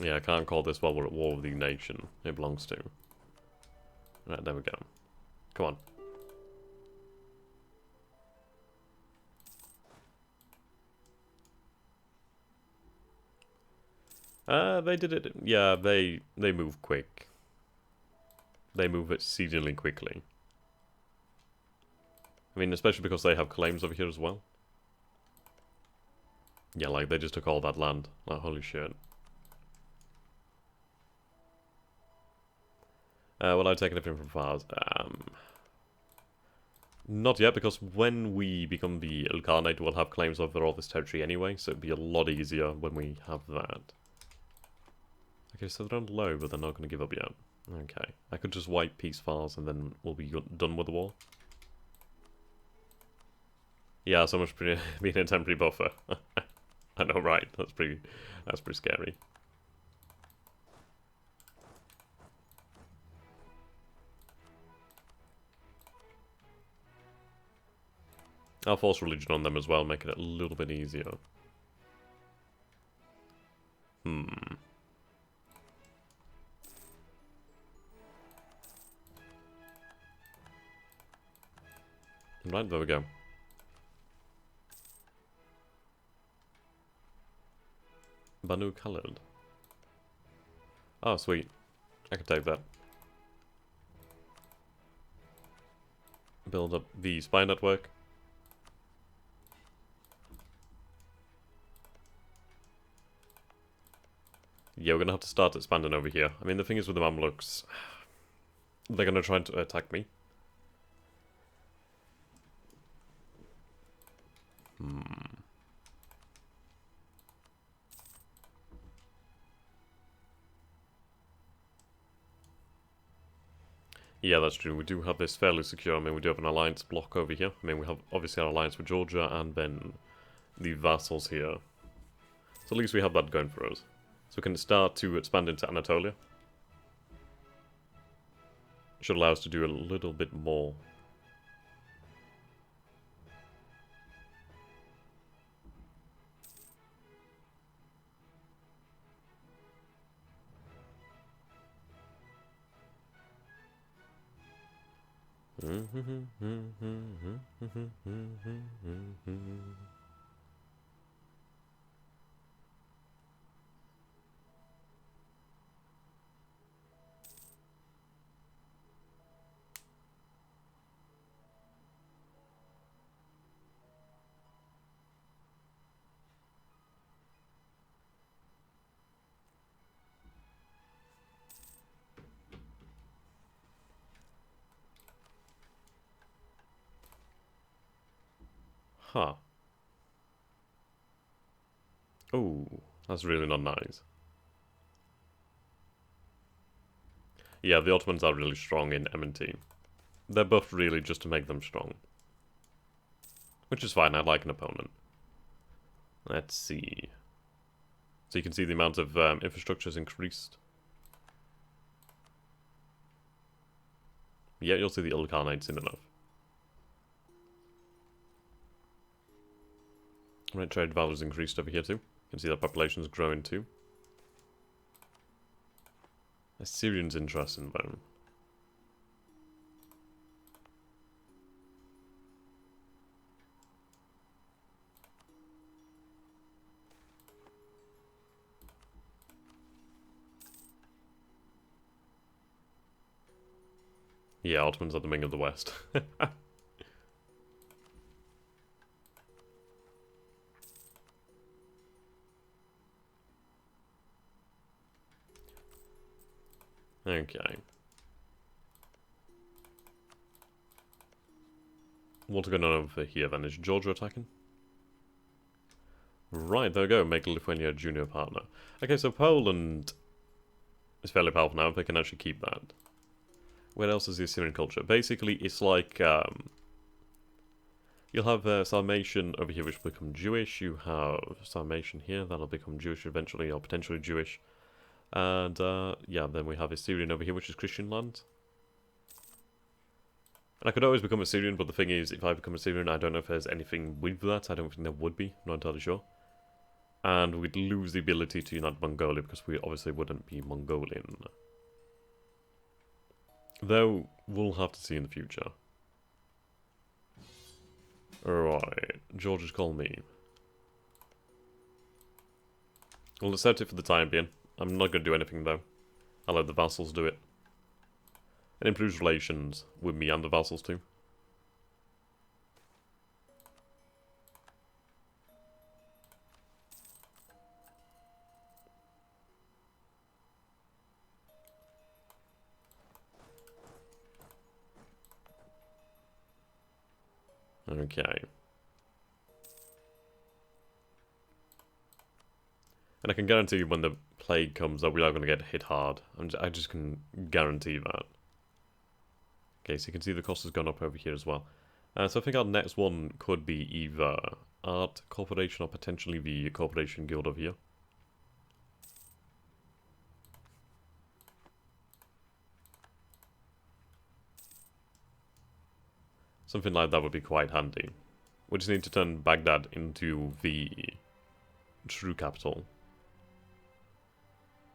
Yeah, I can't call this while we're at war with the nation it belongs to. Right, there we go. Come on. They did it. Yeah, they move quick. They move exceedingly quickly. I mean, especially because they have claims over here as well. Yeah, like, they just took all that land. Like, holy shit. Well, I've taken everything from Fars. Not yet, because when we become the Il-kharnate, we'll have claims over all this territory anyway, so it'd be a lot easier when we have that. Okay, so they're on low, but they're not going to give up yet. Okay. I could just wipe peace Fars, and then we'll be done with the war. Yeah, so much being a temporary buffer. I know, right? That's pretty scary. I'll force religion on them as well, making it a little bit easier. Right, there we go. Banu coloured. Oh, sweet. I can take that. Build up the spy network. Yeah, we're gonna have to start expanding over here. I mean, the thing is with the Mamluks, they're gonna try to attack me. Yeah, that's true. We do have this fairly secure. I mean, we do have an alliance block over here. I mean, we have obviously our alliance with Georgia and then the vassals here. So at least we have that going for us. So we can start to expand into Anatolia. Should allow us to do a little bit more. Huh. Oh, that's really not nice. Yeah, the Ottomans are really strong in M&T. They're buffed really just to make them strong. Which is fine, I like an opponent. Let's see. So you can see the amount of infrastructure has increased. Yeah, you'll see the Il-kharnate soon enough. Right, trade value's increased over here too. You can see that population's growing too. Assyrian's interesting though. Yeah, Ottomans are the Ming of the West. Okay. What's going on over here then? Is Georgia attacking? Right, there we go. Make Lithuania a junior partner. Okay, so Poland is fairly powerful now. They can actually keep that. Where else is the Assyrian culture? Basically, it's like, you'll have Sarmatian over here, which will become Jewish. You have Sarmatian here, that'll become Jewish eventually, or potentially Jewish. And, yeah, then we have Assyrian over here, which is Christian land. And I could always become Assyrian, but the thing is, if I become Assyrian, I don't know if there's anything with that. I don't think there would be. I'm not entirely sure. And we'd lose the ability to unite Mongolia, because we obviously wouldn't be Mongolian. Though, we'll have to see in the future. Alright, George has called me. We'll accept it for the time being. I'm not going to do anything though. I'll let the vassals do it. It improves relations with me and the vassals too. Okay. And I can guarantee you when the plague comes that we are going to get hit hard. I just can guarantee that. Okay, so you can see the cost has gone up over here as well. So I think our next one could be either Art Corporation or potentially the Corporation Guild over here. Something like that would be quite handy. We just need to turn Baghdad into the true capital.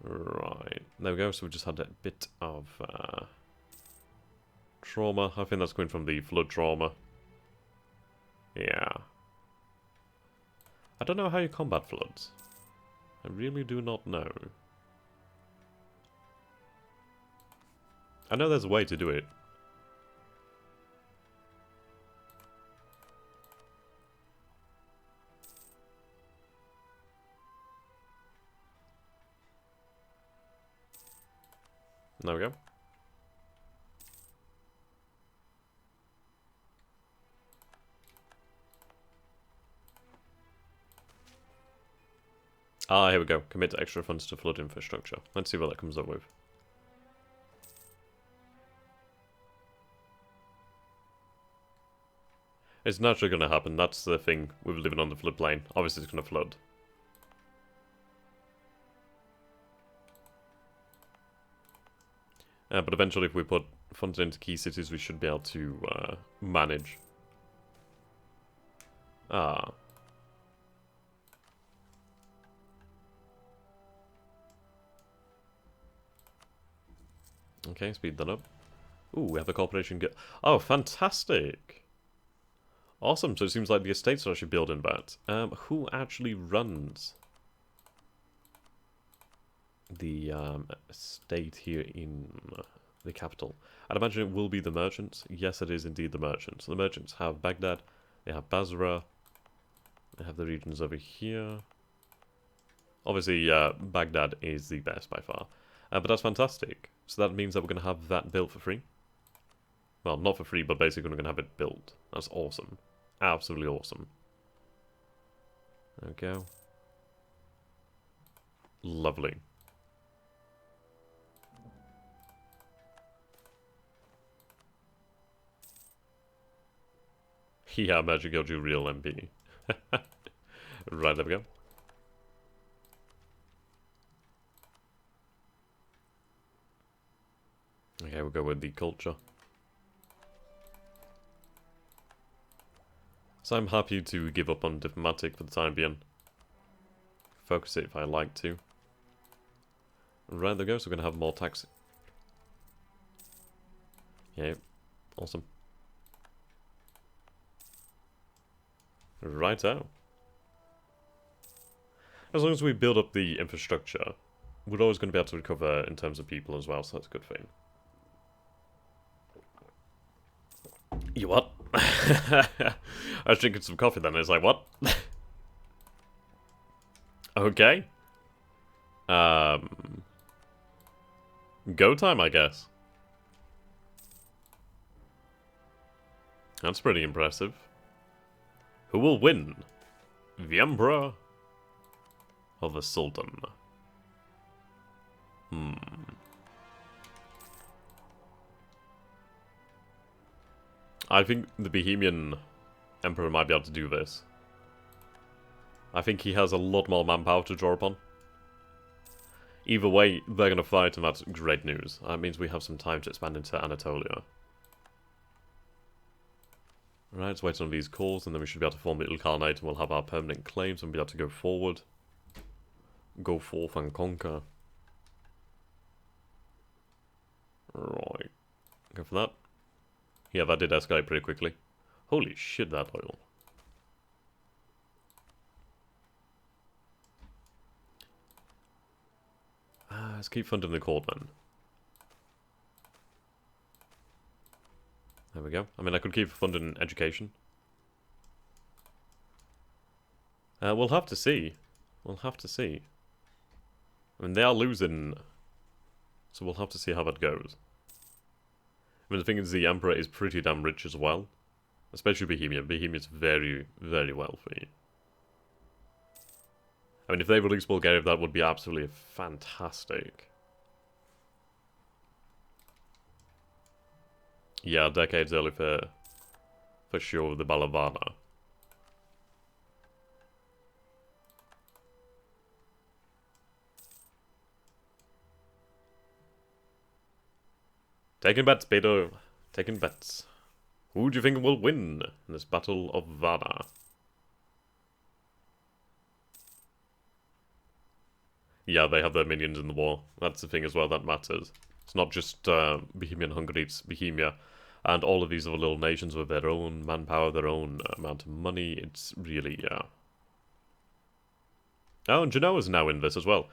Right, there we go. So we just had a bit of trauma. I think that's coming from the flood trauma. Yeah. I don't know how you combat floods. I really do not know. I know there's a way to do it. There we go. Ah, here we go. Commit extra funds to flood infrastructure. Let's see what that comes up with. It's naturally going to happen. That's the thing with living on the floodplain. Obviously, it's going to flood. But eventually, if we put funds into key cities, we should be able to manage. Ah. Okay, speed that up. Ooh, we have a corporation get. Oh, fantastic! Awesome, so it seems like the estates are actually building that. Who actually runs the estate here in the capital? I'd imagine it will be the merchants. Yes, it is indeed the merchants. The merchants have Baghdad, they have Basra, they have the regions over here. Obviously, Baghdad is the best by far. But that's fantastic. So that means that we're going to have that built for free. Well, not for free, but basically we're going to have it built. That's awesome. Absolutely awesome. There we go. Lovely. Yeah, Magic got you real MP. Right, there we go. Okay, we'll go with the culture. So I'm happy to give up on diplomatic for the time being. Focus it if I like to. Right, there we go, so we're going to have more tax. Yeah, awesome. Righto. As long as we build up the infrastructure, we're always going to be able to recover in terms of people as well, so that's a good thing. You what? I was drinking some coffee then, I was like, what? Okay. Go time, I guess. That's pretty impressive. Who will win? The Emperor or the Sultan? I think the Bohemian Emperor might be able to do this. I think he has a lot more manpower to draw upon. Either way, they're going to fight, and that's great news. That means we have some time to expand into Anatolia. Right, let's wait on these calls, and then we should be able to form the Il-kharnate, and we'll have our permanent claims, and be able to go forward. Go forth and conquer. Right. Go for that. Yeah, that did escalate pretty quickly. Holy shit, that oil. Let's keep funding the court, man. There we go. I mean, I could keep funding education. We'll have to see. We'll have to see. I mean, they are losing, so we'll have to see how that goes. I mean, the thing is, the Emperor is pretty damn rich as well. Especially Bohemia. Bohemia's very, very wealthy. I mean, if they release Bulgaria, that would be absolutely fantastic. Yeah, decades early for sure, the Balavana. Taking bets, Beto. Taking bets. Who do you think will win in this Battle of Vana? Yeah, they have their minions in the war. That's the thing as well that matters. It's not just Bohemia and Hungary, it's Bohemia. And all of these other little nations with their own manpower, their own amount of money. It's really, yeah. Oh, and Genoa's now in this as well.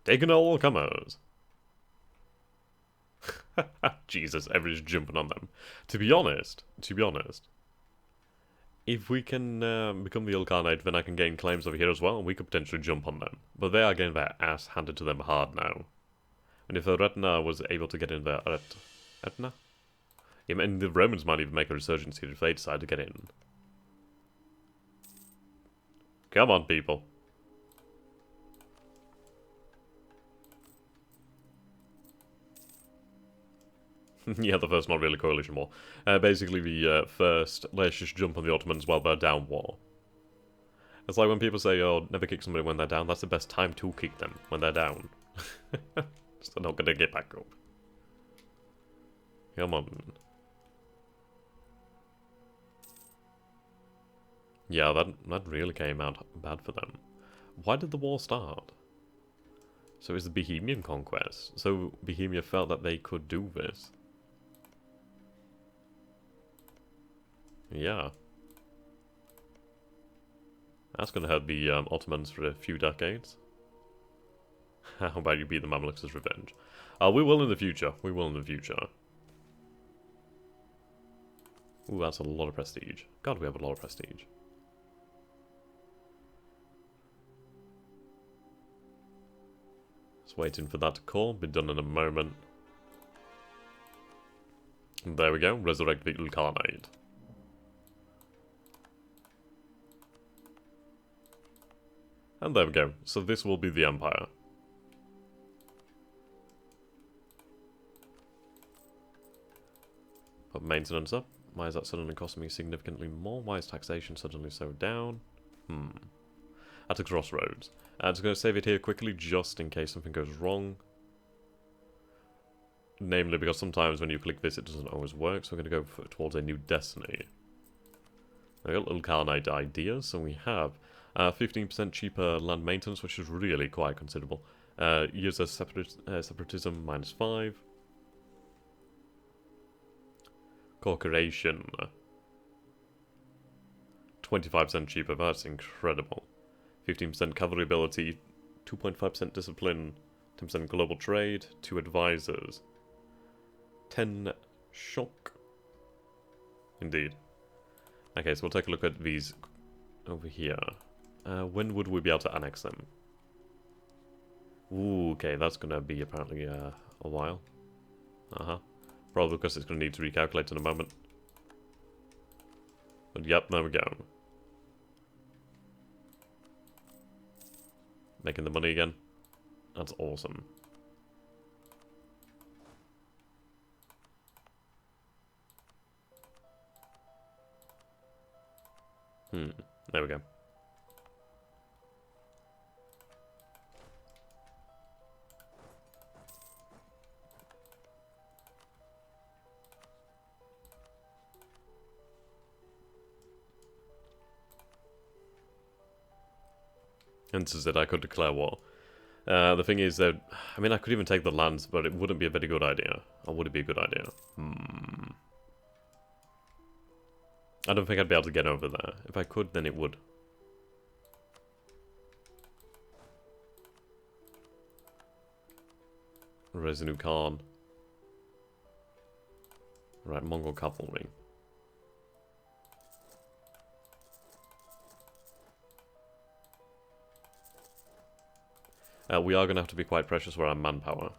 Taking all comers. Jesus, everybody's jumping on them. To be honest, if we can become the Il-kharnate, then I can gain claims over here as well, and we could potentially jump on them. But they are getting their ass handed to them hard now. And if the Retna was able to get in there... Retna? Yeah, and the Romans might even make a resurgence here if they decide to get in. Come on, people. Yeah, the first not really coalition war. Basically, the first, let's just jump on the Ottomans while they're down war. It's like when people say, oh, never kick somebody when they're down, that's the best time to kick them, when they're down. So they're not gonna get back up. Come on. Yeah, that really came out bad for them. Why did the war start? So it's the Bohemian conquest. So Bohemia felt that they could do this. Yeah. That's going to hurt the Ottomans for a few decades. How about you beat the Mamluks as revenge? We will in the future. We will in the future. Ooh, that's a lot of prestige. God, we have a lot of prestige. Just waiting for that to call. Be done in a moment. And there we go. Resurrect the Il-kharnate. And there we go. So this will be the Empire. Put maintenance up. Why is that suddenly costing me significantly more? Why is taxation suddenly so down? At a crossroads. I'm just going to save it here quickly just in case something goes wrong. Namely because sometimes when you click this it doesn't always work. So we're going to go towards a new destiny. I got little khanate ideas. So we have 15% cheaper land maintenance, which is really quite considerable. User separatism -5. Corporation 25% cheaper. That's incredible. 15% cavalry ability, 2.5% discipline, 10% global trade, 2 advisors, 10 shock. Indeed. Okay, so we'll take a look at these over here. When would we be able to annex them? Ooh, okay, that's going to be apparently a while. Probably because it's going to need to recalculate in a moment. But yep, there we go. Making the money again. That's awesome. There we go. And this is it, I could declare war. The thing is that, I mean, I could even take the lands, but it wouldn't be a very good idea. Or would it be a good idea? I don't think I'd be able to get over there. If I could, then it would. Raise a new Khan. Right, Mongol cavalry. We are going to have to be quite precious with our manpower.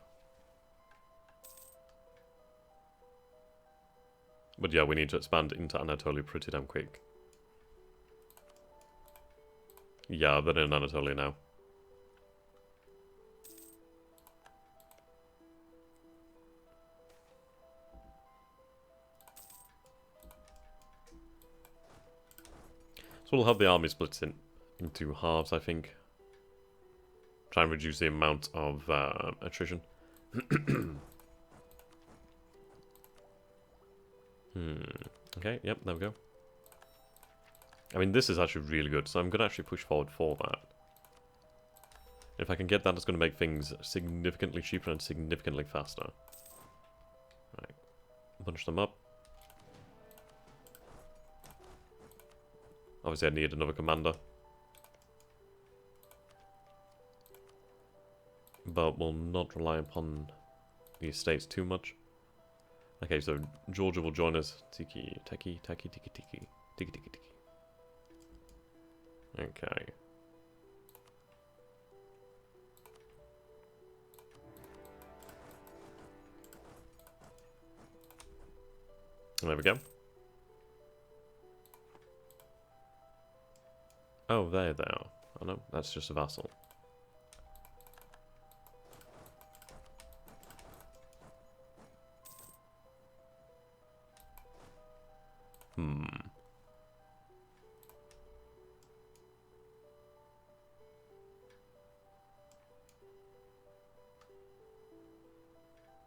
But yeah, we need to expand into Anatolia pretty damn quick. Yeah, they're in Anatolia now. So we'll have the army split into halves, I think. Try and reduce the amount of attrition. Okay, yep, there we go. I mean, this is actually really good, so I'm going to actually push forward for that. If I can get that, it's going to make things significantly cheaper and significantly faster. Right. Bunch them up. Obviously, I need another commander. But we'll not rely upon the estates too much. Okay, so Georgia will join us. Tiki, tiki, tiki, tiki, tiki. Tiki, tiki, tiki. Okay. There we go. Oh, there they are. Oh no, that's just a vassal.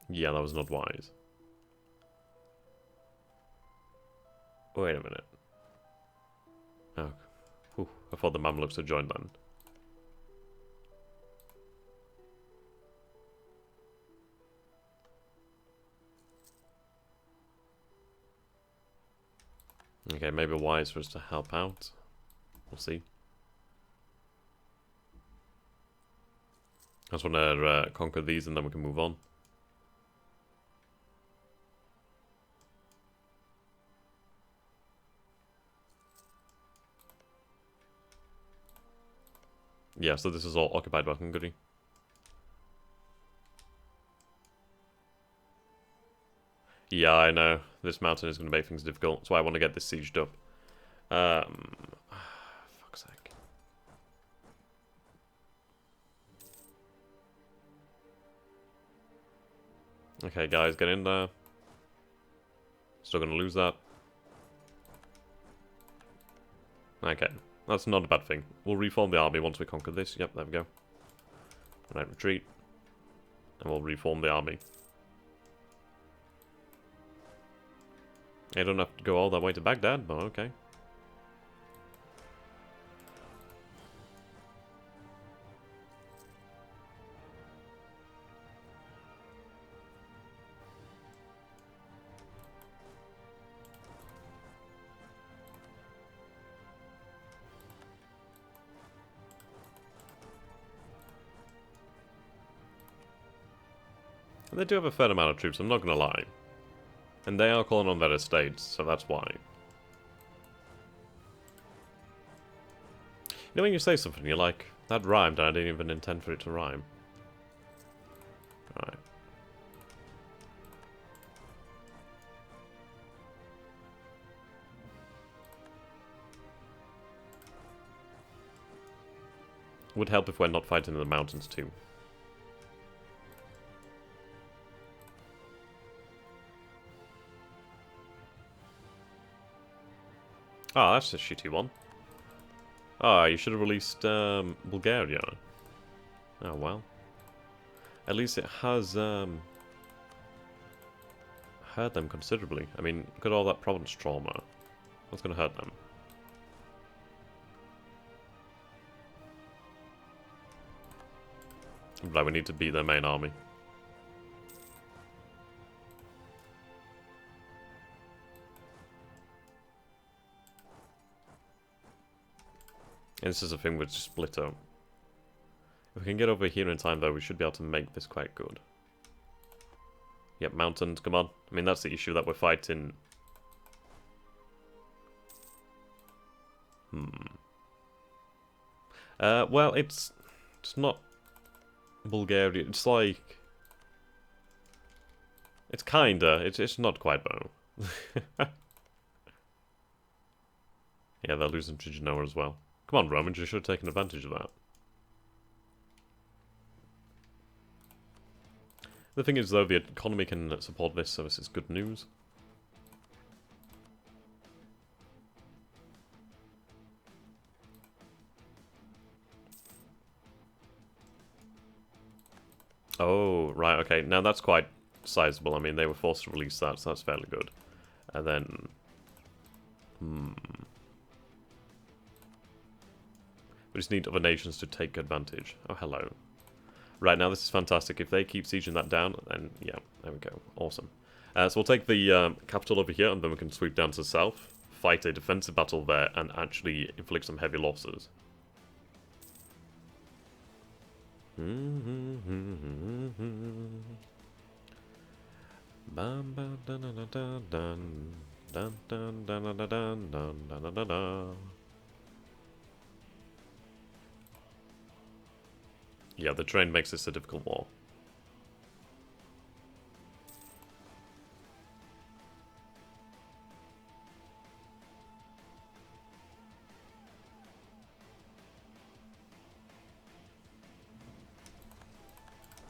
Yeah, that was not wise. Wait a minute. Oh. Whew, I thought the Mamluks had joined then. Okay, maybe wise for us to help out. We'll see. I just want to conquer these and then we can move on. Yeah, so this is all occupied by Hungary. Yeah, I know. This mountain is going to make things difficult. That's why I want to get this sieged up. Fuck's sake. Okay, guys, get in there. Still going to lose that. Okay, that's not a bad thing. We'll reform the army once we conquer this. Yep, there we go. Right, retreat. And we'll reform the army. I don't have to go all that way to Baghdad, but okay. They do have a fair amount of troops, I'm not going to lie. And they are calling on their estates, so that's why. You know when you say something, you're like, that rhymed and I didn't even intend for it to rhyme. Alright. Would help if we're not fighting in the mountains too. Oh, that's a shitty one. Oh, you should have released Bulgaria. Oh, well. At least it has hurt them considerably. I mean, look at all that province trauma. What's going to hurt them? Right, we need to beat their main army. And this is a thing with split up. If we can get over here in time, though, we should be able to make this quite good. Yep, mountains, come on. I mean, that's the issue that we're fighting. Well, it's not Bulgaria. It's like... It's kinda. It's not quite, though. Yeah, they're losing to Genoa as well. Come on, Romans, you should have taken advantage of that. The thing is, though, the economy can support this, so this is good news. Oh, right, okay. Now that's quite sizable. I mean, they were forced to release that, so that's fairly good. And then... We just need other nations to take advantage. Oh, hello. Right, now this is fantastic. If they keep sieging that down, then yeah, there we go. Awesome. So we'll take the capital over here, and then we can sweep down to the south, fight a defensive battle there, and actually inflict some heavy losses. Yeah, the terrain makes this a difficult war.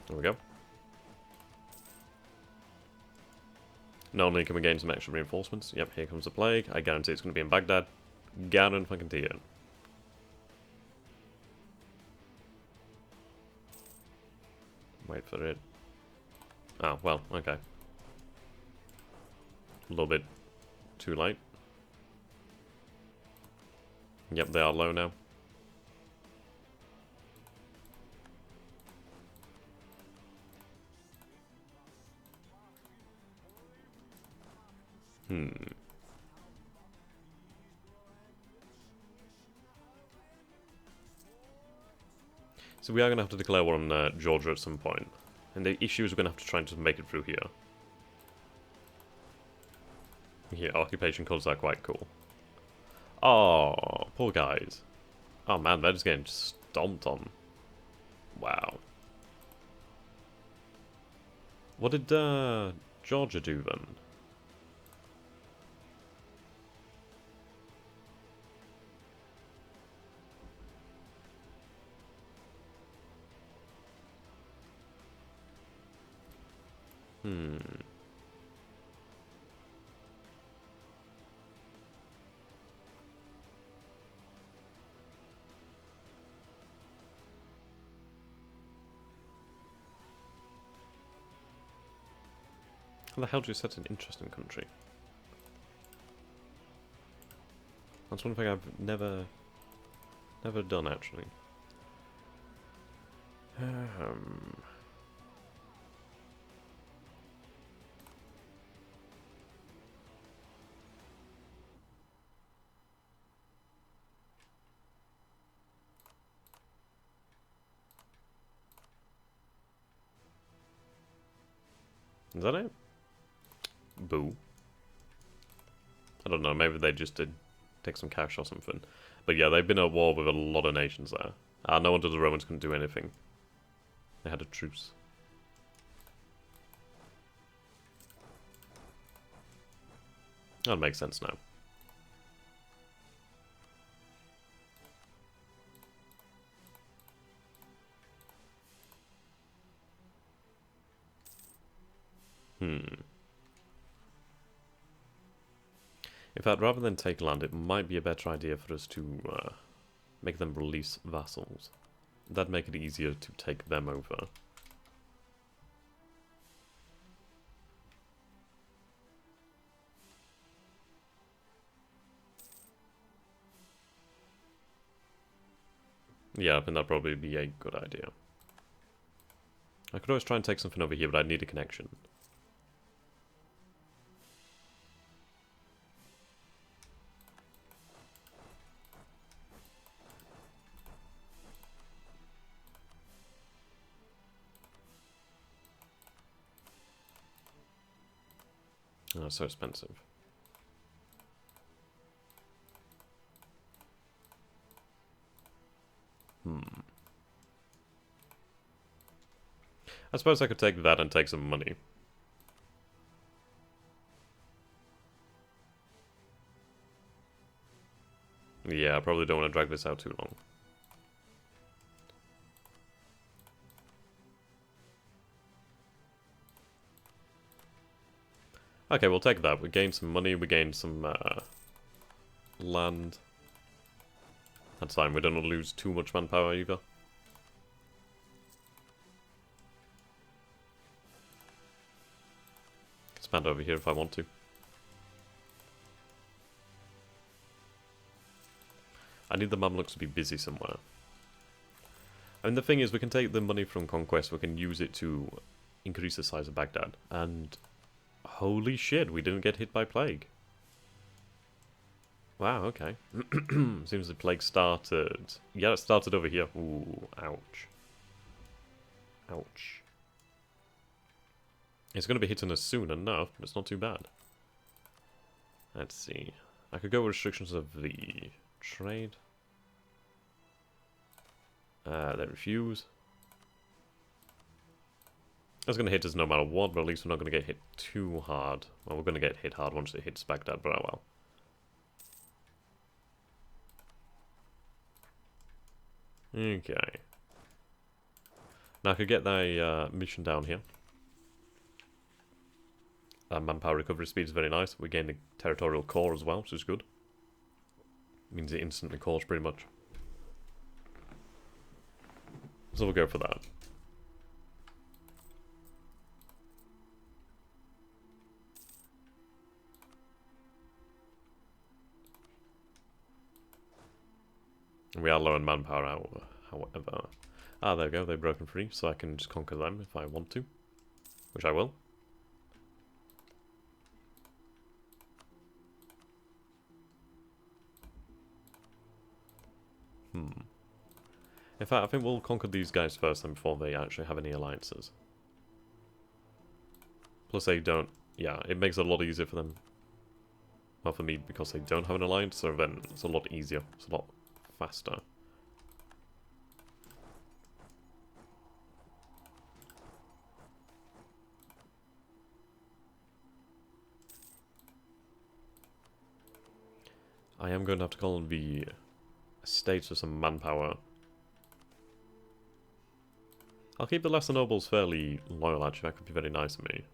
There we go. Not only can we gain some extra reinforcements, yep, here comes the plague. I guarantee it's going to be in Baghdad. Guarantee it. Wait for it. Oh, well, okay. A little bit too late. Yep, they are low now. So we are going to have to declare war on Georgia at some point. And the issue is we're going to have to try and just make it through here. Yeah, occupation codes are quite cool. Oh, poor guys. Oh man, they're just getting stomped on. Wow. What did Georgia do then? How the hell do you set an interesting country? That's one thing I've never done, actually. Is that it? Boo. I don't know, maybe they just did take some cash or something. But yeah, they've been at war with a lot of nations there. No wonder the Romans couldn't do anything. They had a truce. That makes sense now. In fact, rather than take land, it might be a better idea for us to make them release vassals. That'd make it easier to take them over. Yeah, I think that'd probably be a good idea. I could always try and take something over here, but I'd need a connection. Oh, so expensive. I suppose I could take that and take some money. Yeah, I probably don't want to drag this out too long. Okay, we'll take that. We gain some money, we gain some land. That's fine, we don't want to lose too much manpower either. Expand over here if I want to. I need the Mamluks to be busy somewhere. And the thing is, we can take the money from Conquest, we can use it to increase the size of Baghdad. And holy shit, we didn't get hit by plague. Wow, okay. Seems the plague started. Yeah, it started over here. Ooh, ouch. Ouch. It's going to be hitting us soon enough, but it's not too bad. Let's see. I could go with restrictions of the trade. They refuse. That's going to hit us no matter what, but at least we're not going to get hit too hard. Well, we're going to get hit hard once it hits Baghdad, but oh well. Okay. Now I could get the mission down here. Manpower recovery speed is very nice. We gain the territorial core as well, which is good. Means it instantly cores pretty much. So we'll go for that. We are low on manpower, however. Ah, there we go, they've broken free, so I can just conquer them if I want to. Which I will. In fact, I think we'll conquer these guys first then before they actually have any alliances. Plus they don't... Yeah, it makes it a lot easier for them. Well, for me, because they don't have an alliance, so then it's a lot easier. It's a lot faster. I am going to have to call on the estates for some manpower. I'll keep the lesser nobles fairly loyal, actually. That could be very nice of me.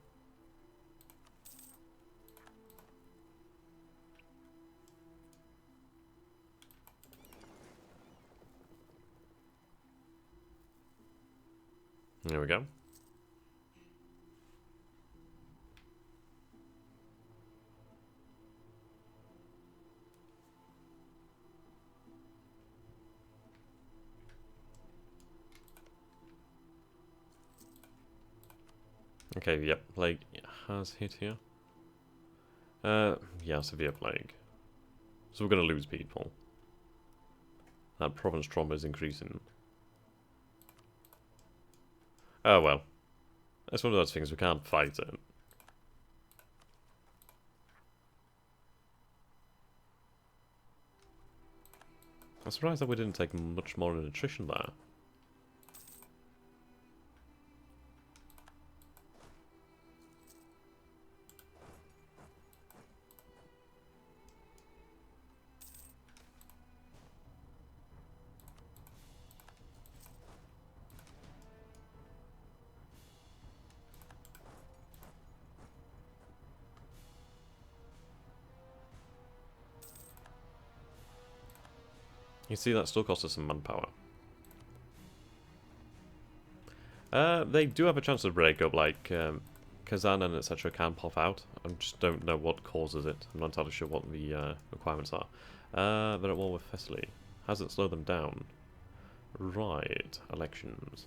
There we go. Okay, yep, plague has hit here. Yeah, severe plague. So we're going to lose people. That province trauma is increasing. Oh well. It's one of those things, we can't fight it. I'm surprised that we didn't take much more in attrition there. You see, that still costs us some manpower. They do have a chance to break up, like Kazan and etc. can pop out. I just don't know what causes it. I'm not entirely sure what the requirements are. They're at war with Thessaly. Hasn't slowed them down. Right, elections.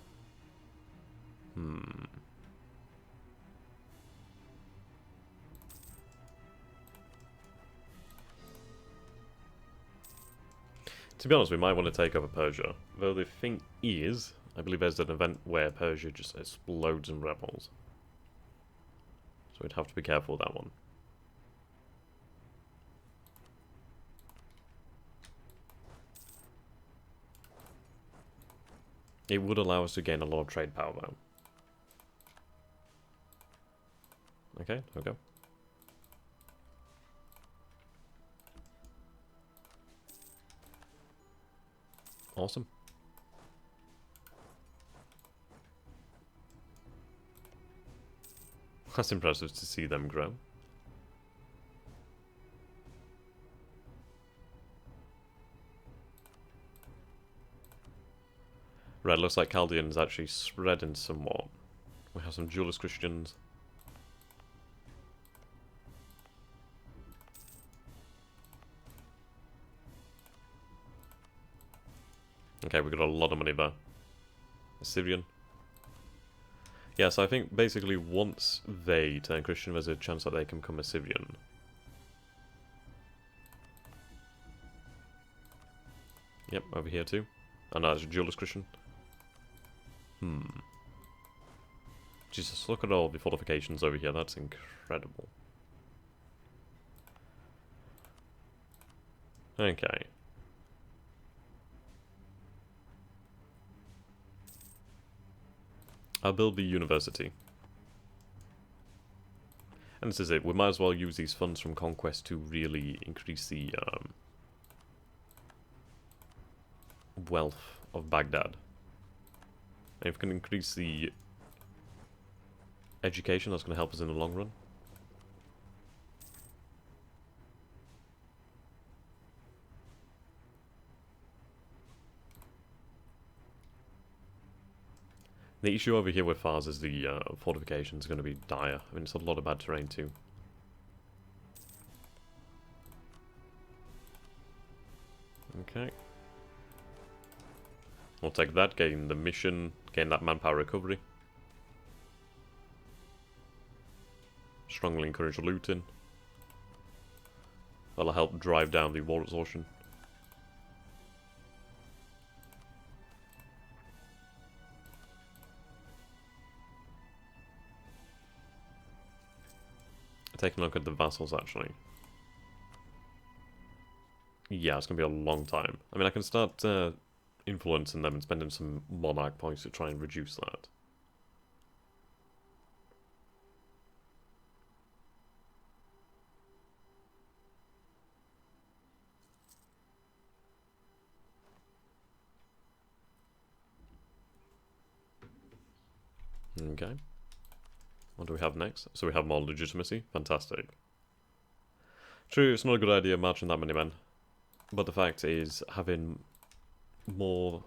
To be honest, we might want to take over Persia. Though the thing is, I believe there's an event where Persia just explodes in rebels. So we'd have to be careful with that one. It would allow us to gain a lot of trade power, though. Okay, there we go. Awesome. That's impressive to see them grow. Right, looks like Chaldean's actually spreading somewhat. We have some duelist Christians. Okay, we got a lot of money there. Syrian. Yeah, so I think basically once they turn Christian, there's a chance that they can become Assyrian. Yep, over here too. Oh no, it's a duelist Christian. Jesus, look at all the fortifications over here, that's incredible. Okay. I'll build the university. And this is it, we might as well use these funds from conquest to really increase the wealth of Baghdad. And if we can increase the education, that's going to help us in the long run. The issue over here with Fars is the fortifications are going to be dire. I mean, it's a lot of bad terrain too. Okay. We'll take that, gain the mission, gain that manpower recovery. Strongly encourage looting. That'll help drive down the war exhaustion. Taking a look at the vassals, actually. Yeah, it's going to be a long time. I mean, I can start influencing them and spending some monarch points to try and reduce that. Okay. What do we have next? So we have more legitimacy. Fantastic. True, it's not a good idea marching that many men. But the fact is, having more...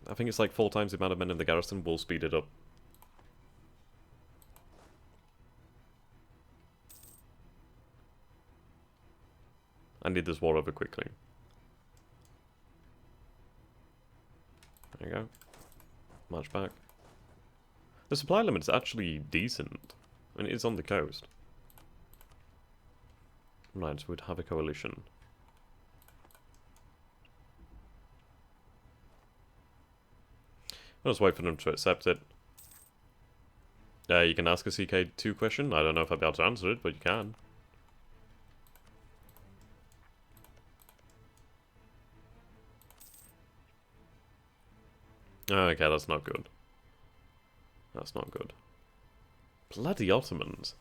I think it's like 4 times the amount of men in the garrison will speed it up. I need this war over quickly. There you go. March back. The supply limit's actually decent. I mean, it's on the coast. Right, so we'd have a coalition. I'll just wait for them to accept it. You can ask a CK2 question. I don't know if I'll be able to answer it, but you can. Okay, that's not good. That's not good. Bloody Ottomans.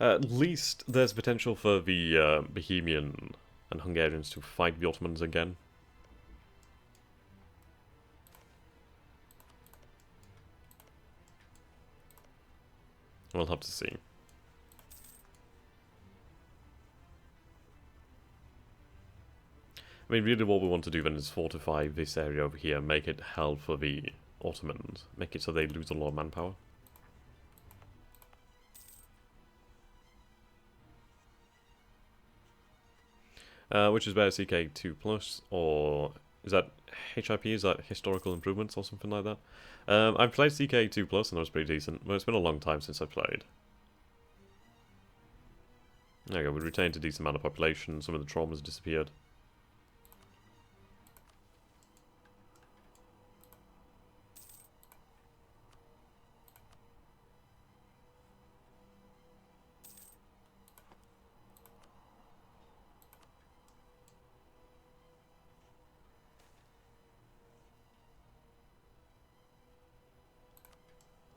At least there's potential for the Bohemian and Hungarians to fight the Ottomans again. We'll have to see. I mean, really what we want to do then is fortify this area over here, make it hell for the Ottomans, make it so they lose a lot of manpower. Which is better, CK2+, or is that HIP, is that historical improvements or something like that? I've played CK2+, and that was pretty decent, but it's been a long time since I played. There you go, we retained a decent amount of population, some of the traumas disappeared.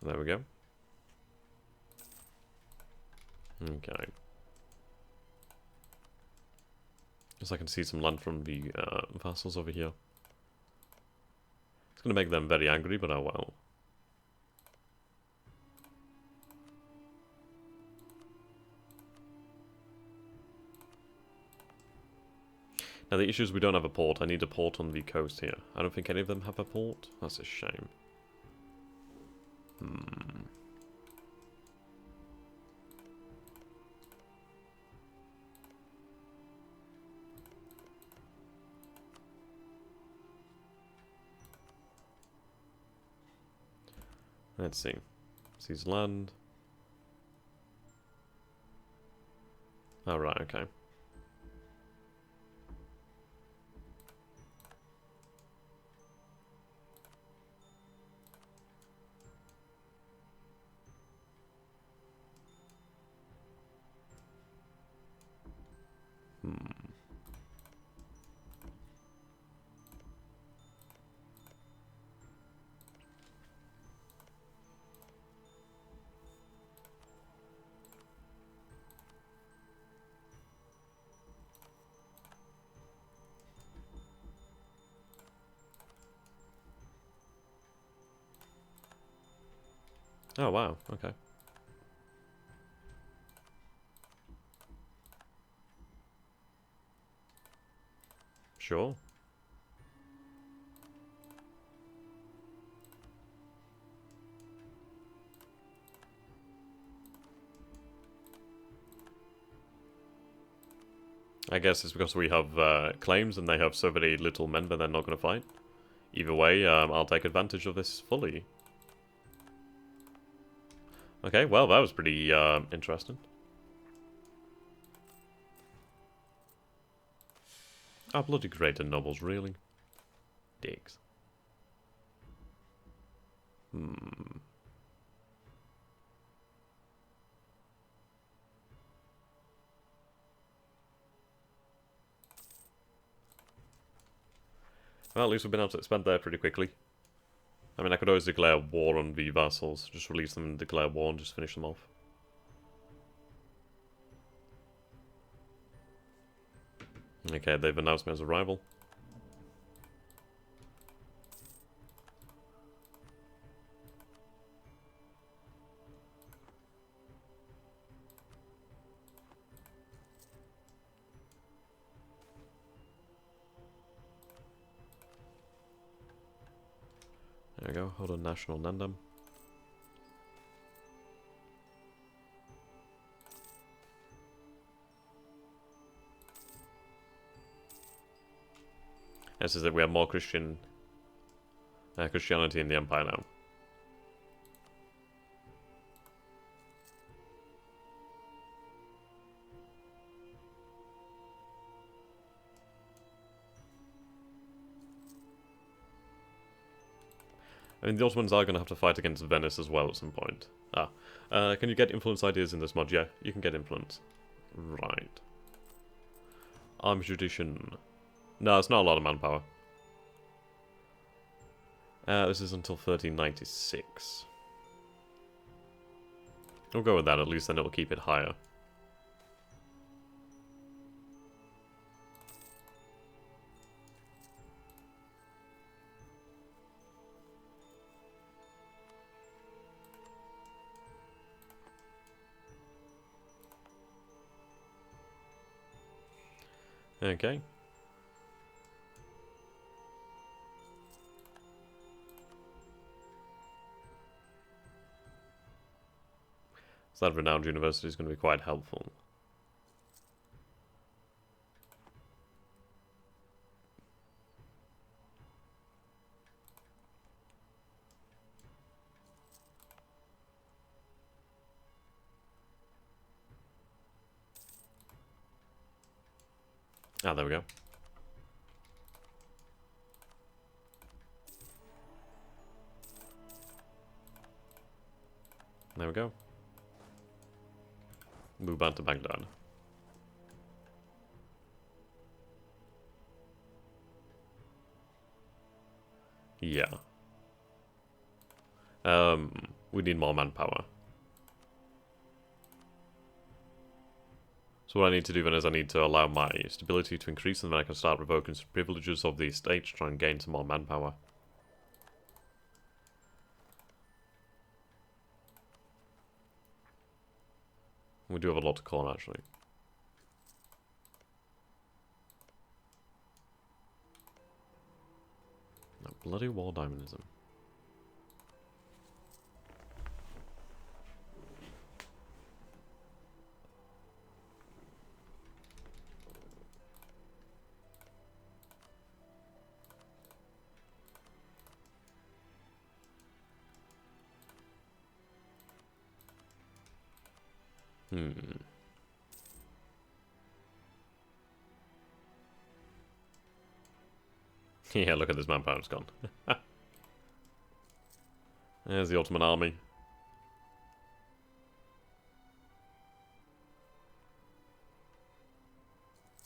There we go. Okay. Guess I can see some land from the vassals over here. It's going to make them very angry, but oh well. Now the issue is we don't have a port. I need a port on the coast here. I don't think any of them have a port. That's a shame. Let's see. Seize land. Oh, right, okay. Oh, wow, okay. Sure. I guess it's because we have claims and they have so very little men, but they're not going to fight. Either way, I'll take advantage of this fully. Okay, well, that was pretty interesting. Oh, bloody great and nobles, really? Dicks. Well, at least we've been able to expand there pretty quickly. I mean, I could always declare war on the vassals. Just release them and declare war and just finish them off. Okay, they've announced me as a rival. There we go, hold on, National Nandam. This is that we have more Christianity in the Empire now. I mean, the Ottomans are going to have to fight against Venice as well at some point. Can you get influence ideas in this mod? Yeah, you can get influence. Right. Armed Tradition. No, it's not a lot of manpower. This is until 1396. We'll go with that, at least then it'll keep it higher. Okay. So that renowned university is going to be quite helpful. Ah, there we go. There we go. Move on to Baghdad. Yeah. We need more manpower. So what I need to do then is I need to allow my stability to increase, and then I can start revoking some privileges of the estate to try and gain some more manpower. We do have a lot to corn, actually. No, bloody war diamondism. Hmm. Yeah, look at this manpower, it's gone. There's the Ottoman army.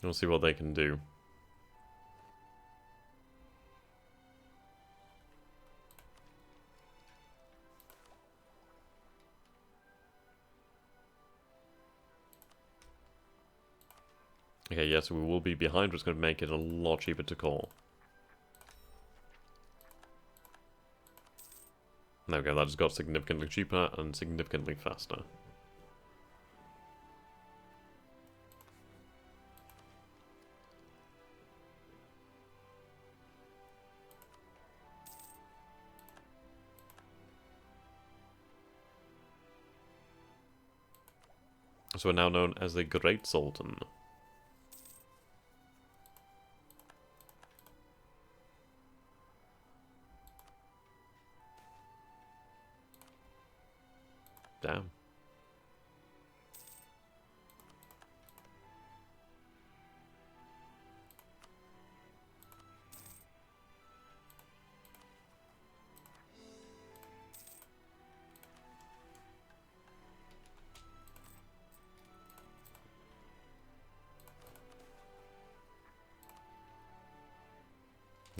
We'll see what they can do. Okay, yes, we will be behind, but it's going to make it a lot cheaper to call. There we go, that just got significantly cheaper and significantly faster. So we're now known as the Great Sultan. Damn.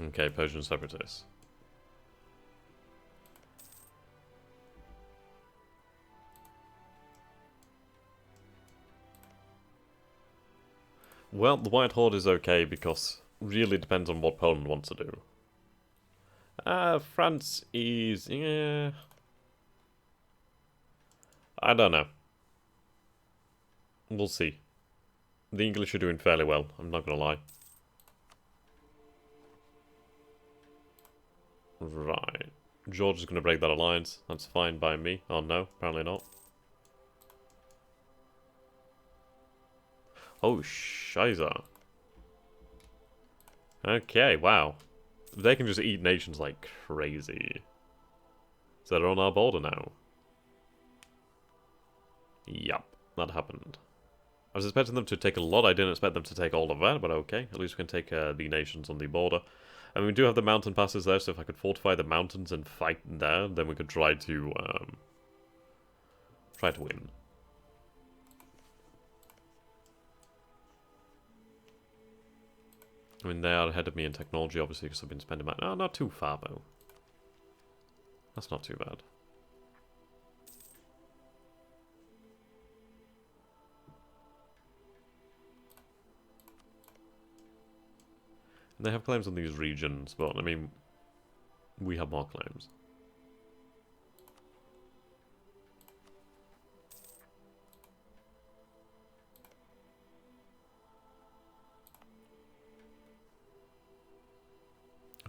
Okay, Persian separatists. Well, the White Horde is okay because really depends on what Poland wants to do. France is... yeah... I don't know. We'll see. The English are doing fairly well, I'm not gonna lie. Right. George is gonna break that alliance. That's fine by me. Oh no, apparently not. Oh, shiza. Okay, wow. They can just eat nations like crazy. So they're on our border now. Yup, that happened. I was expecting them to take a lot. I didn't expect them to take all of that, but okay. At least we can take the nations on the border. And we do have the mountain passes there, so if I could fortify the mountains and fight there, then we could try to win. I mean, they are ahead of me in technology, obviously, because I've been spending my... Oh, not too far, though. That's not too bad. And they have claims on these regions, but, I mean, we have more claims.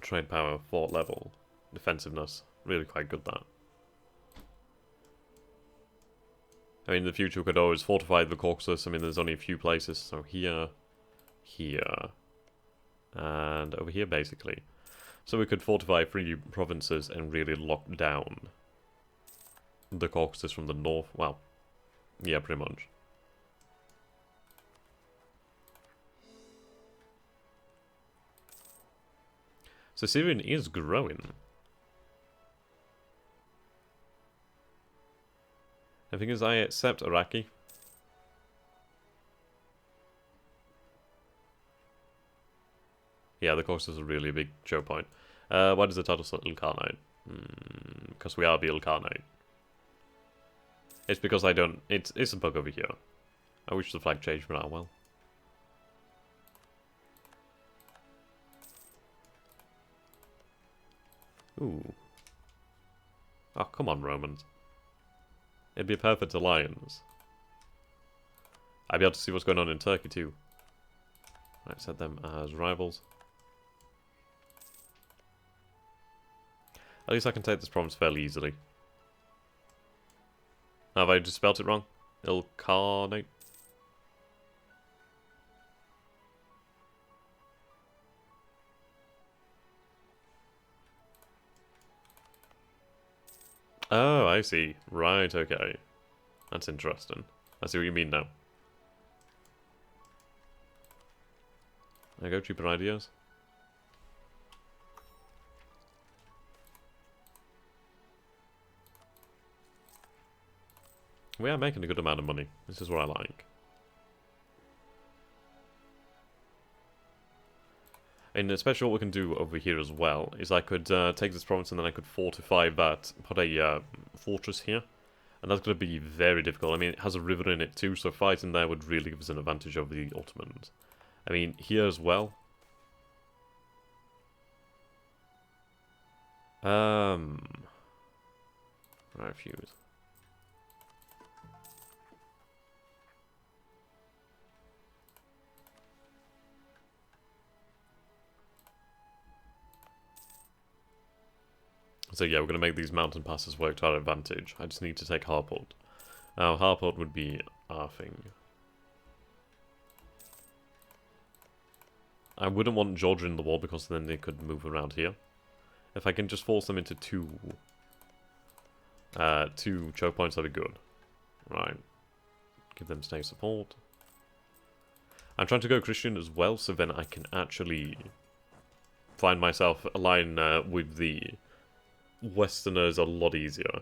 Trade power, fort level. Defensiveness, really quite good that. I mean, in the future we could always fortify the Caucasus. I mean, there's only a few places, so here, here, and over here, basically. So we could fortify 3 provinces and really lock down the Caucasus from the north. Well, yeah, pretty much. So Syrian is growing. The thing is, I accept Iraqi. Yeah, the Caucasus is really a big choke point. Why does the title say Il-kharnate? Because we are the Il-kharnate. It's because I don't... It's a bug over here. I wish the flag changed, but well. Ooh. Oh, come on, Romans. It'd be a perfect alliance. I'd be able to see what's going on in Turkey, too. Right, set them as rivals. At least I can take this province fairly easily. Have I just spelt it wrong? Il-kharnate? Oh, I see. Right, okay. That's interesting. I see what you mean now. There you go, cheaper ideas. We are making a good amount of money. This is what I like. And especially what we can do over here as well is I could take this province and then I could fortify that, put a fortress here. And that's going to be very difficult. I mean, it has a river in it too, so fighting there would really give us an advantage over the Ottomans. I mean, here as well. Refuse. So yeah, we're going to make these mountain passes work to our advantage. I just need to take Harport. Now, Harport would be our thing. I wouldn't want Georgia in the war because then they could move around here. If I can just force them into two choke points, that'd be good. Right. Give them stay support. I'm trying to go Christian as well, so then I can actually find myself align with the Westerners a lot easier.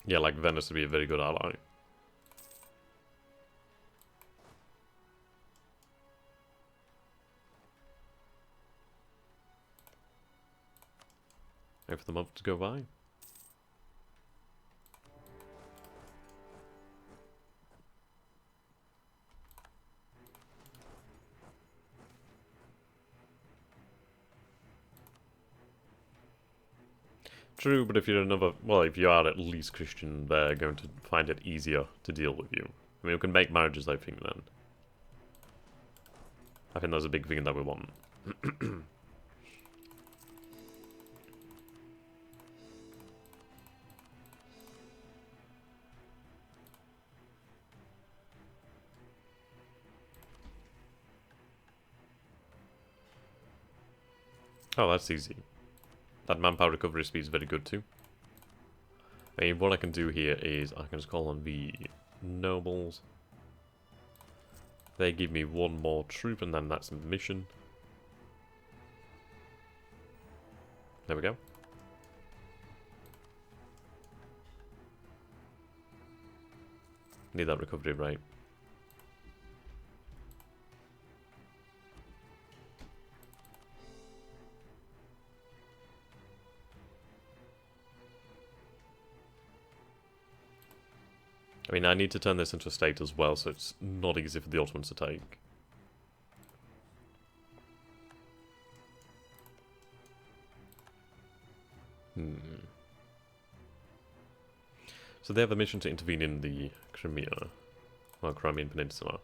Yeah, like Venice would be a very good ally. Wait for the month to go by. True, but if you're another... Well, if you are at least Christian, they're going to find it easier to deal with you. I mean, we can make marriages, I think, then. I think that's a big thing that we want. Oh, that's easy. That manpower recovery speed is very good too. I mean, what I can do here is I can just call on the nobles. They give me one more troop and then that's a mission. There we go. Need that recovery rate. I mean, I need to turn this into a state as well, so it's not easy for the Ottomans to take. So they have a mission to intervene in the Crimea, well, Crimean Peninsula.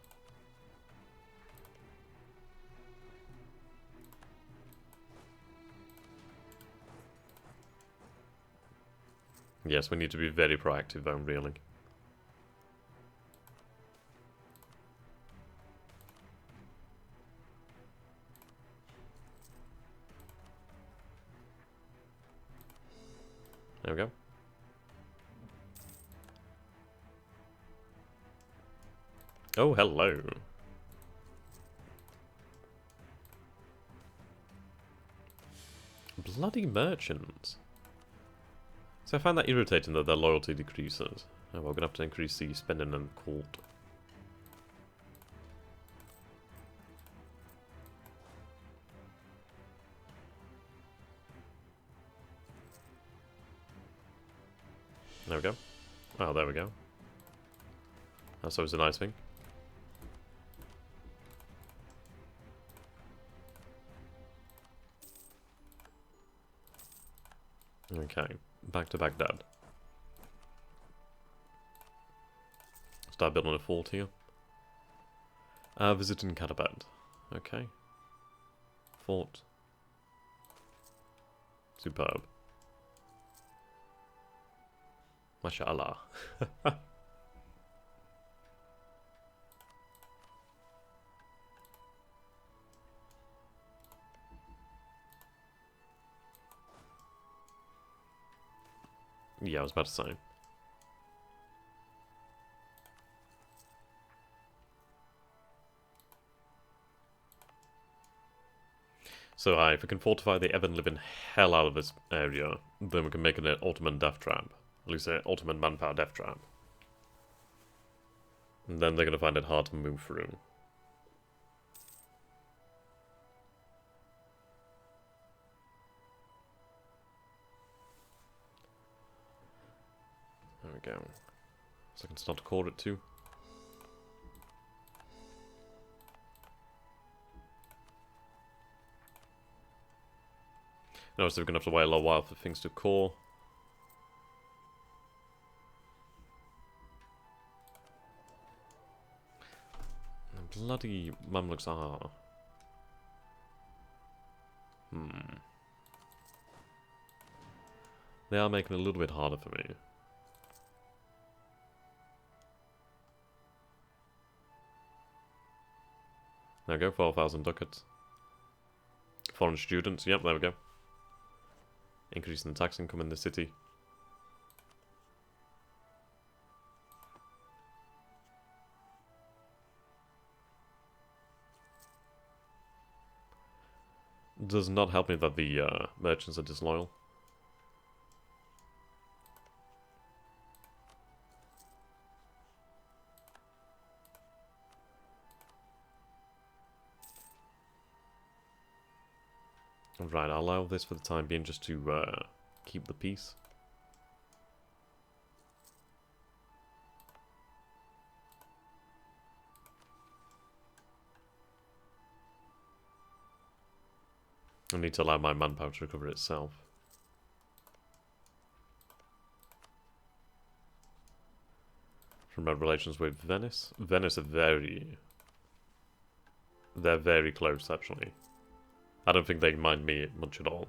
Yes, we need to be very proactive though, really. There we go. Oh, hello. Bloody merchants. So I find that irritating that their loyalty decreases. Oh, we're going to have to increase the spending and court. There we go. Oh, there we go. That's always a nice thing. Okay, back to Baghdad. Start building a fort here. Visiting Katabad. Okay. Fort. Superb. Mashallah. Yeah, I was about to say. So, if we can fortify the ever-living hell out of this area, then we can make it an ultimate death trap. At least an ultimate manpower death trap. And then they're going to find it hard to move through. There we go. So I can start to core it too. No, so we're going to have to wait a little while for things to core. The bloody Mamluks are. They are making it a little bit harder for me. There we go, 4,000 ducats. Foreign students, yep, there we go. Increasing the tax income in the city. Does not help me that the merchants are disloyal. Right, I'll allow this for the time being just to keep the peace. I need to allow my manpower to recover itself. From my relations with Venice? Venice are they're very close, actually. I don't think they mind me much at all.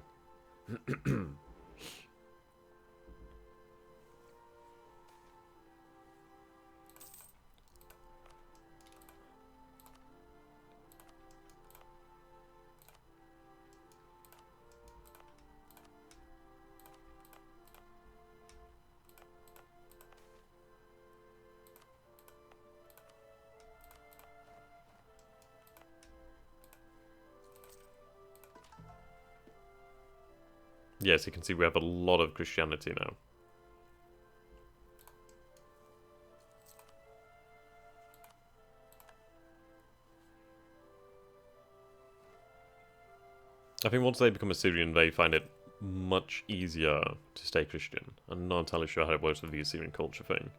Yes, you can see we have a lot of Christianity now. I think once they become Assyrian, they find it much easier to stay Christian. I'm not entirely sure how it works with the Assyrian culture thing.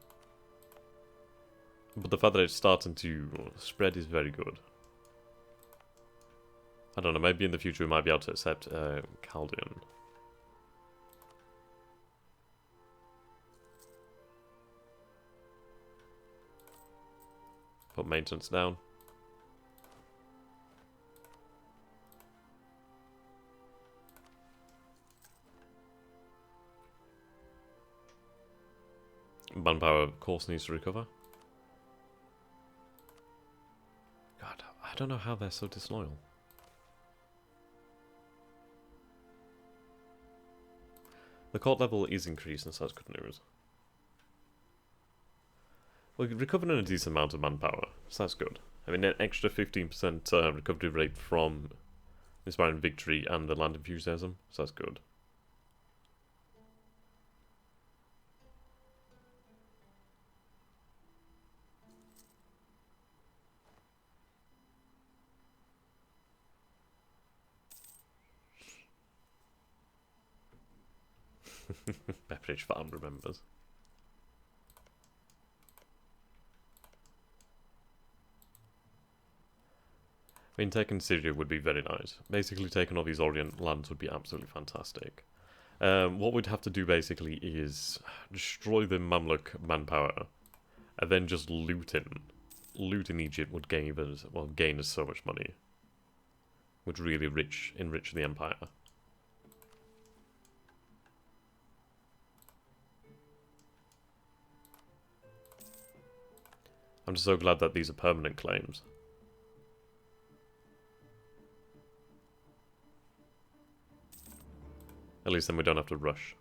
But the fact that it's starting to spread is very good. I don't know, maybe in the future we might be able to accept Chaldean. Put maintenance down. Manpower, of course, needs to recover. God, I don't know how they're so disloyal. The court level is increasing, so that's good news. We're recovering a decent amount of manpower, so that's good. I mean, an extra 15% recovery rate from Inspiring Victory and the Land Enthusiasm, so that's good. Pepperidge Farm remembers. I mean, taking Syria would be very nice. Basically, taking all these Orient lands would be absolutely fantastic. What we'd have to do, basically, is destroy the Mamluk manpower, and then just looting Egypt would gain us so much money. Would really enrich the empire. I'm just so glad that these are permanent claims. At least then we don't have to rush.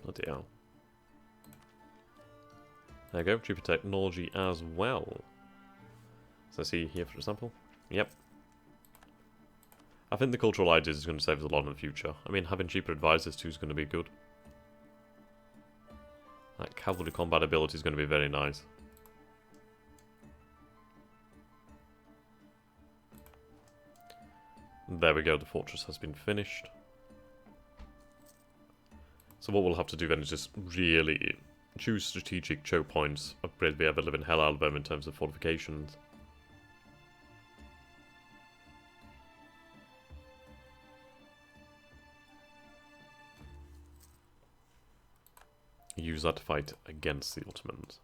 Bloody hell. There you go, cheaper technology as well. So see here, for example. Yep. I think the cultural ideas is going to save us a lot in the future. I mean, having cheaper advisors too is going to be good. That cavalry combat ability is going to be very nice. There we go, the fortress has been finished. So what we'll have to do then is just really choose strategic choke points, upgrade the ever-living hell out of them in terms of fortifications. Use that to fight against the Ottomans.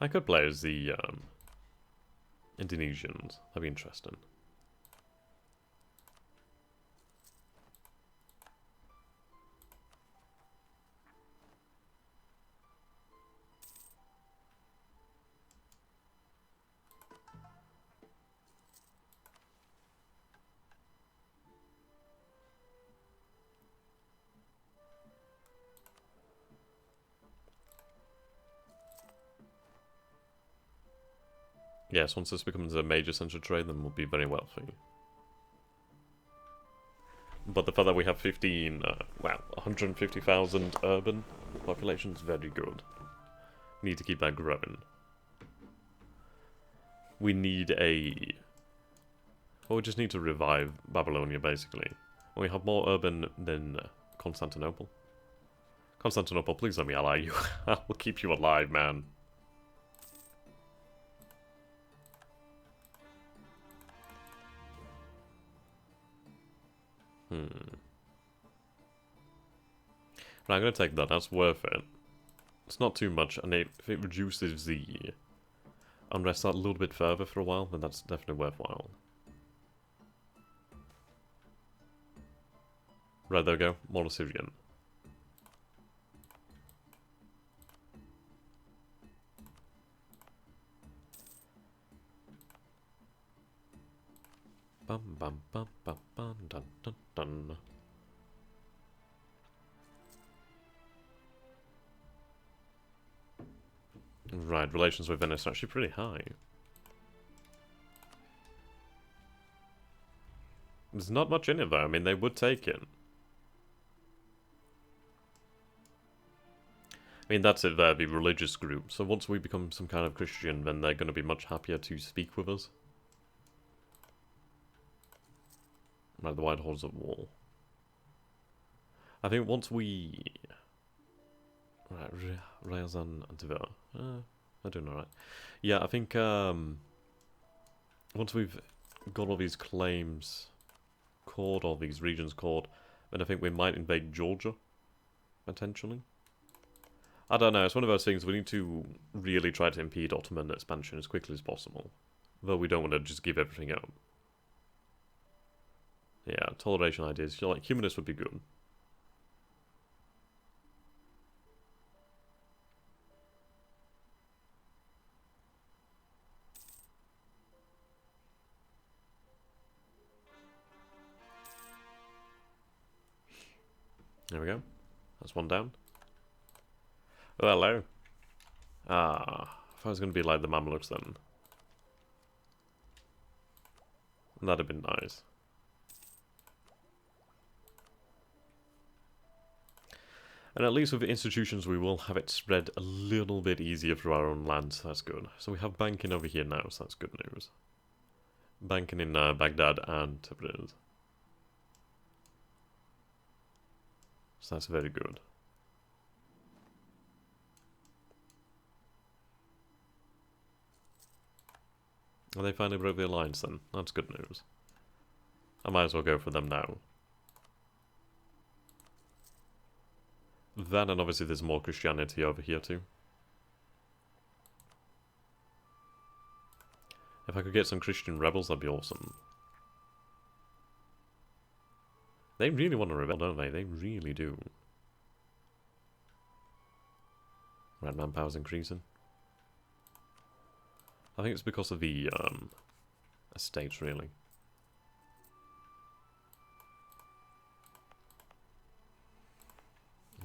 I could play as the Indonesians. That'd be interesting. Yes, once this becomes a major centre of trade, then we'll be very wealthy. But the fact that we have 150,000 urban population is very good. Need to keep that growing. We need a... Well, we just need to revive Babylonia, basically. We have more urban than Constantinople. Constantinople, please let me ally you. I will keep you alive, man. Right, I'm going to take that. That's worth it. It's not too much, and if it reduces the unrest a little bit further for a while, then that's definitely worthwhile. Right, there we go. More Assyrian. Bum bum bum bum bum dun dun dun. Right, relations with Venice are actually pretty high. There's not much in it though, I mean they would take it. I mean that's it there, the religious group. So once we become some kind of Christian, then they're going to be much happier to speak with us. Right, the White Horse of War. I think once we... Right, Ryazan and Tver. I don't know, right? Yeah, I think once we've got all these claims called, all these regions called, then I think we might invade Georgia, potentially. I don't know, it's one of those things we need to really try to impede Ottoman expansion as quickly as possible. Though we don't want to just give everything up. Yeah, toleration ideas. Like, humanists would be good. There we go. That's one down. Oh, hello. Ah, if I was going to be like the Mamluks then. That'd have been nice. And at least with the institutions we will have it spread a little bit easier through our own land, so that's good. So we have banking over here now, so that's good news. Banking in Baghdad and Tabriz. So that's very good. And they finally broke the alliance then. That's good news. I might as well go for them now. That, and obviously there's more Christianity over here too. If I could get some Christian rebels, that'd be awesome. They really want to rebel, don't they? They really do. Right, manpower's increasing. I think it's because of the estates, really.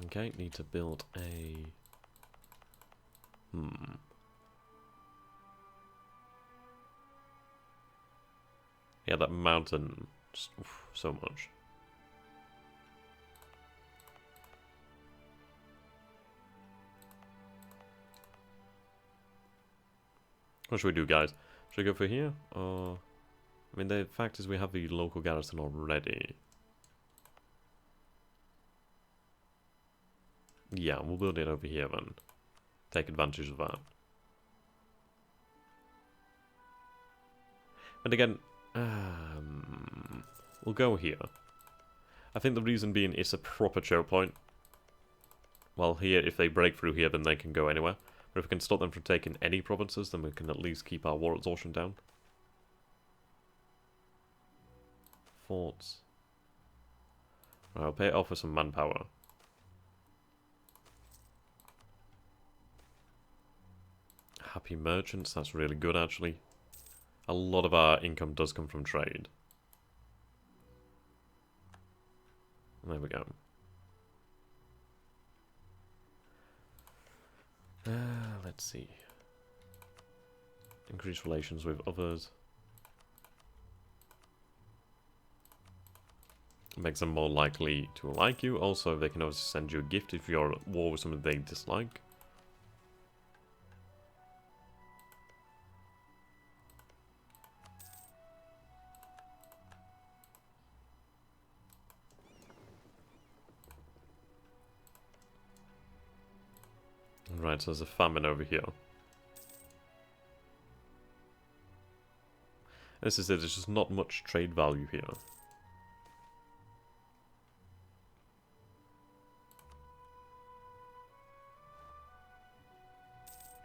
Okay, need to build a... Yeah, that mountain, just, oof, so much. What should we do, guys? Should we go for here? Or... I mean, the fact is we have the local garrison already. Yeah, we'll build it over here then. Take advantage of that. And again, we'll go here. I think the reason being it's a proper choke point. Well, here, if they break through here, then they can go anywhere. But if we can stop them from taking any provinces, then we can at least keep our war exhaustion down. Forts. Right, I'll pay it off for some manpower. Happy merchants, that's really good actually. A lot of our income does come from trade. There we go. Let's see. Increase relations with others. Makes them more likely to like you. Also, they can also send you a gift if you're at war with someone they dislike. Right, so there's a famine over here. This is it, there's just not much trade value here.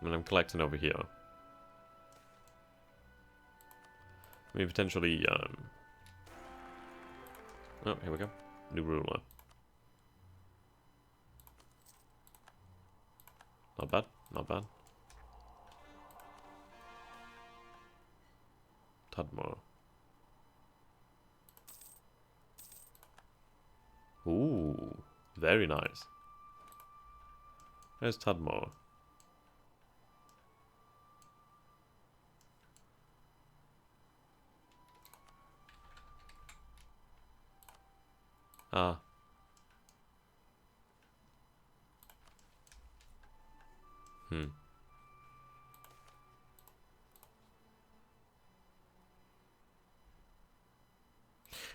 I mean, I'm collecting over here. I mean, potentially, oh, here we go. New ruler. Not bad, not bad. Tudmore. Ooh, very nice. There's Tudmore. Ah.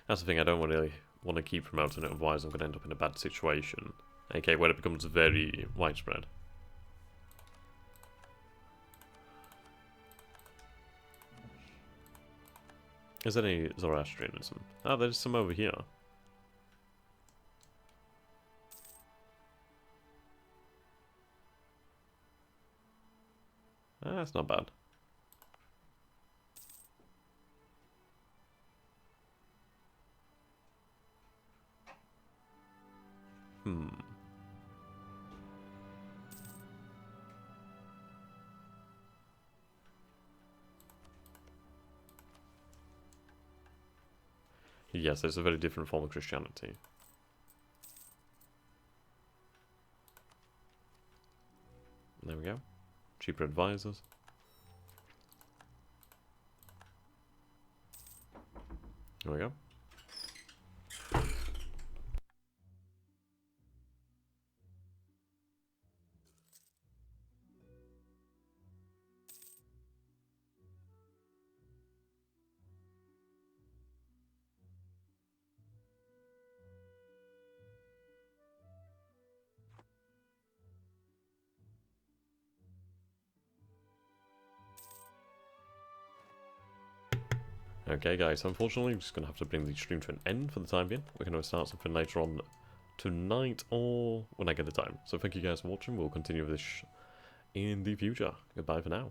That's the thing, I don't really want to keep promoting it, otherwise I'm going to end up in a bad situation. Okay, where it becomes very widespread. Is there any Zoroastrianism? Ah, there's some over here. Ah, that's not bad. Yes, there's a very different form of Christianity. There we go. Cheaper advisors. There we go. Okay, guys, unfortunately, I'm just going to have to bring the stream to an end for the time being. We're going to start something later on tonight or when I get the time. So thank you guys for watching. We'll continue with this in the future. Goodbye for now.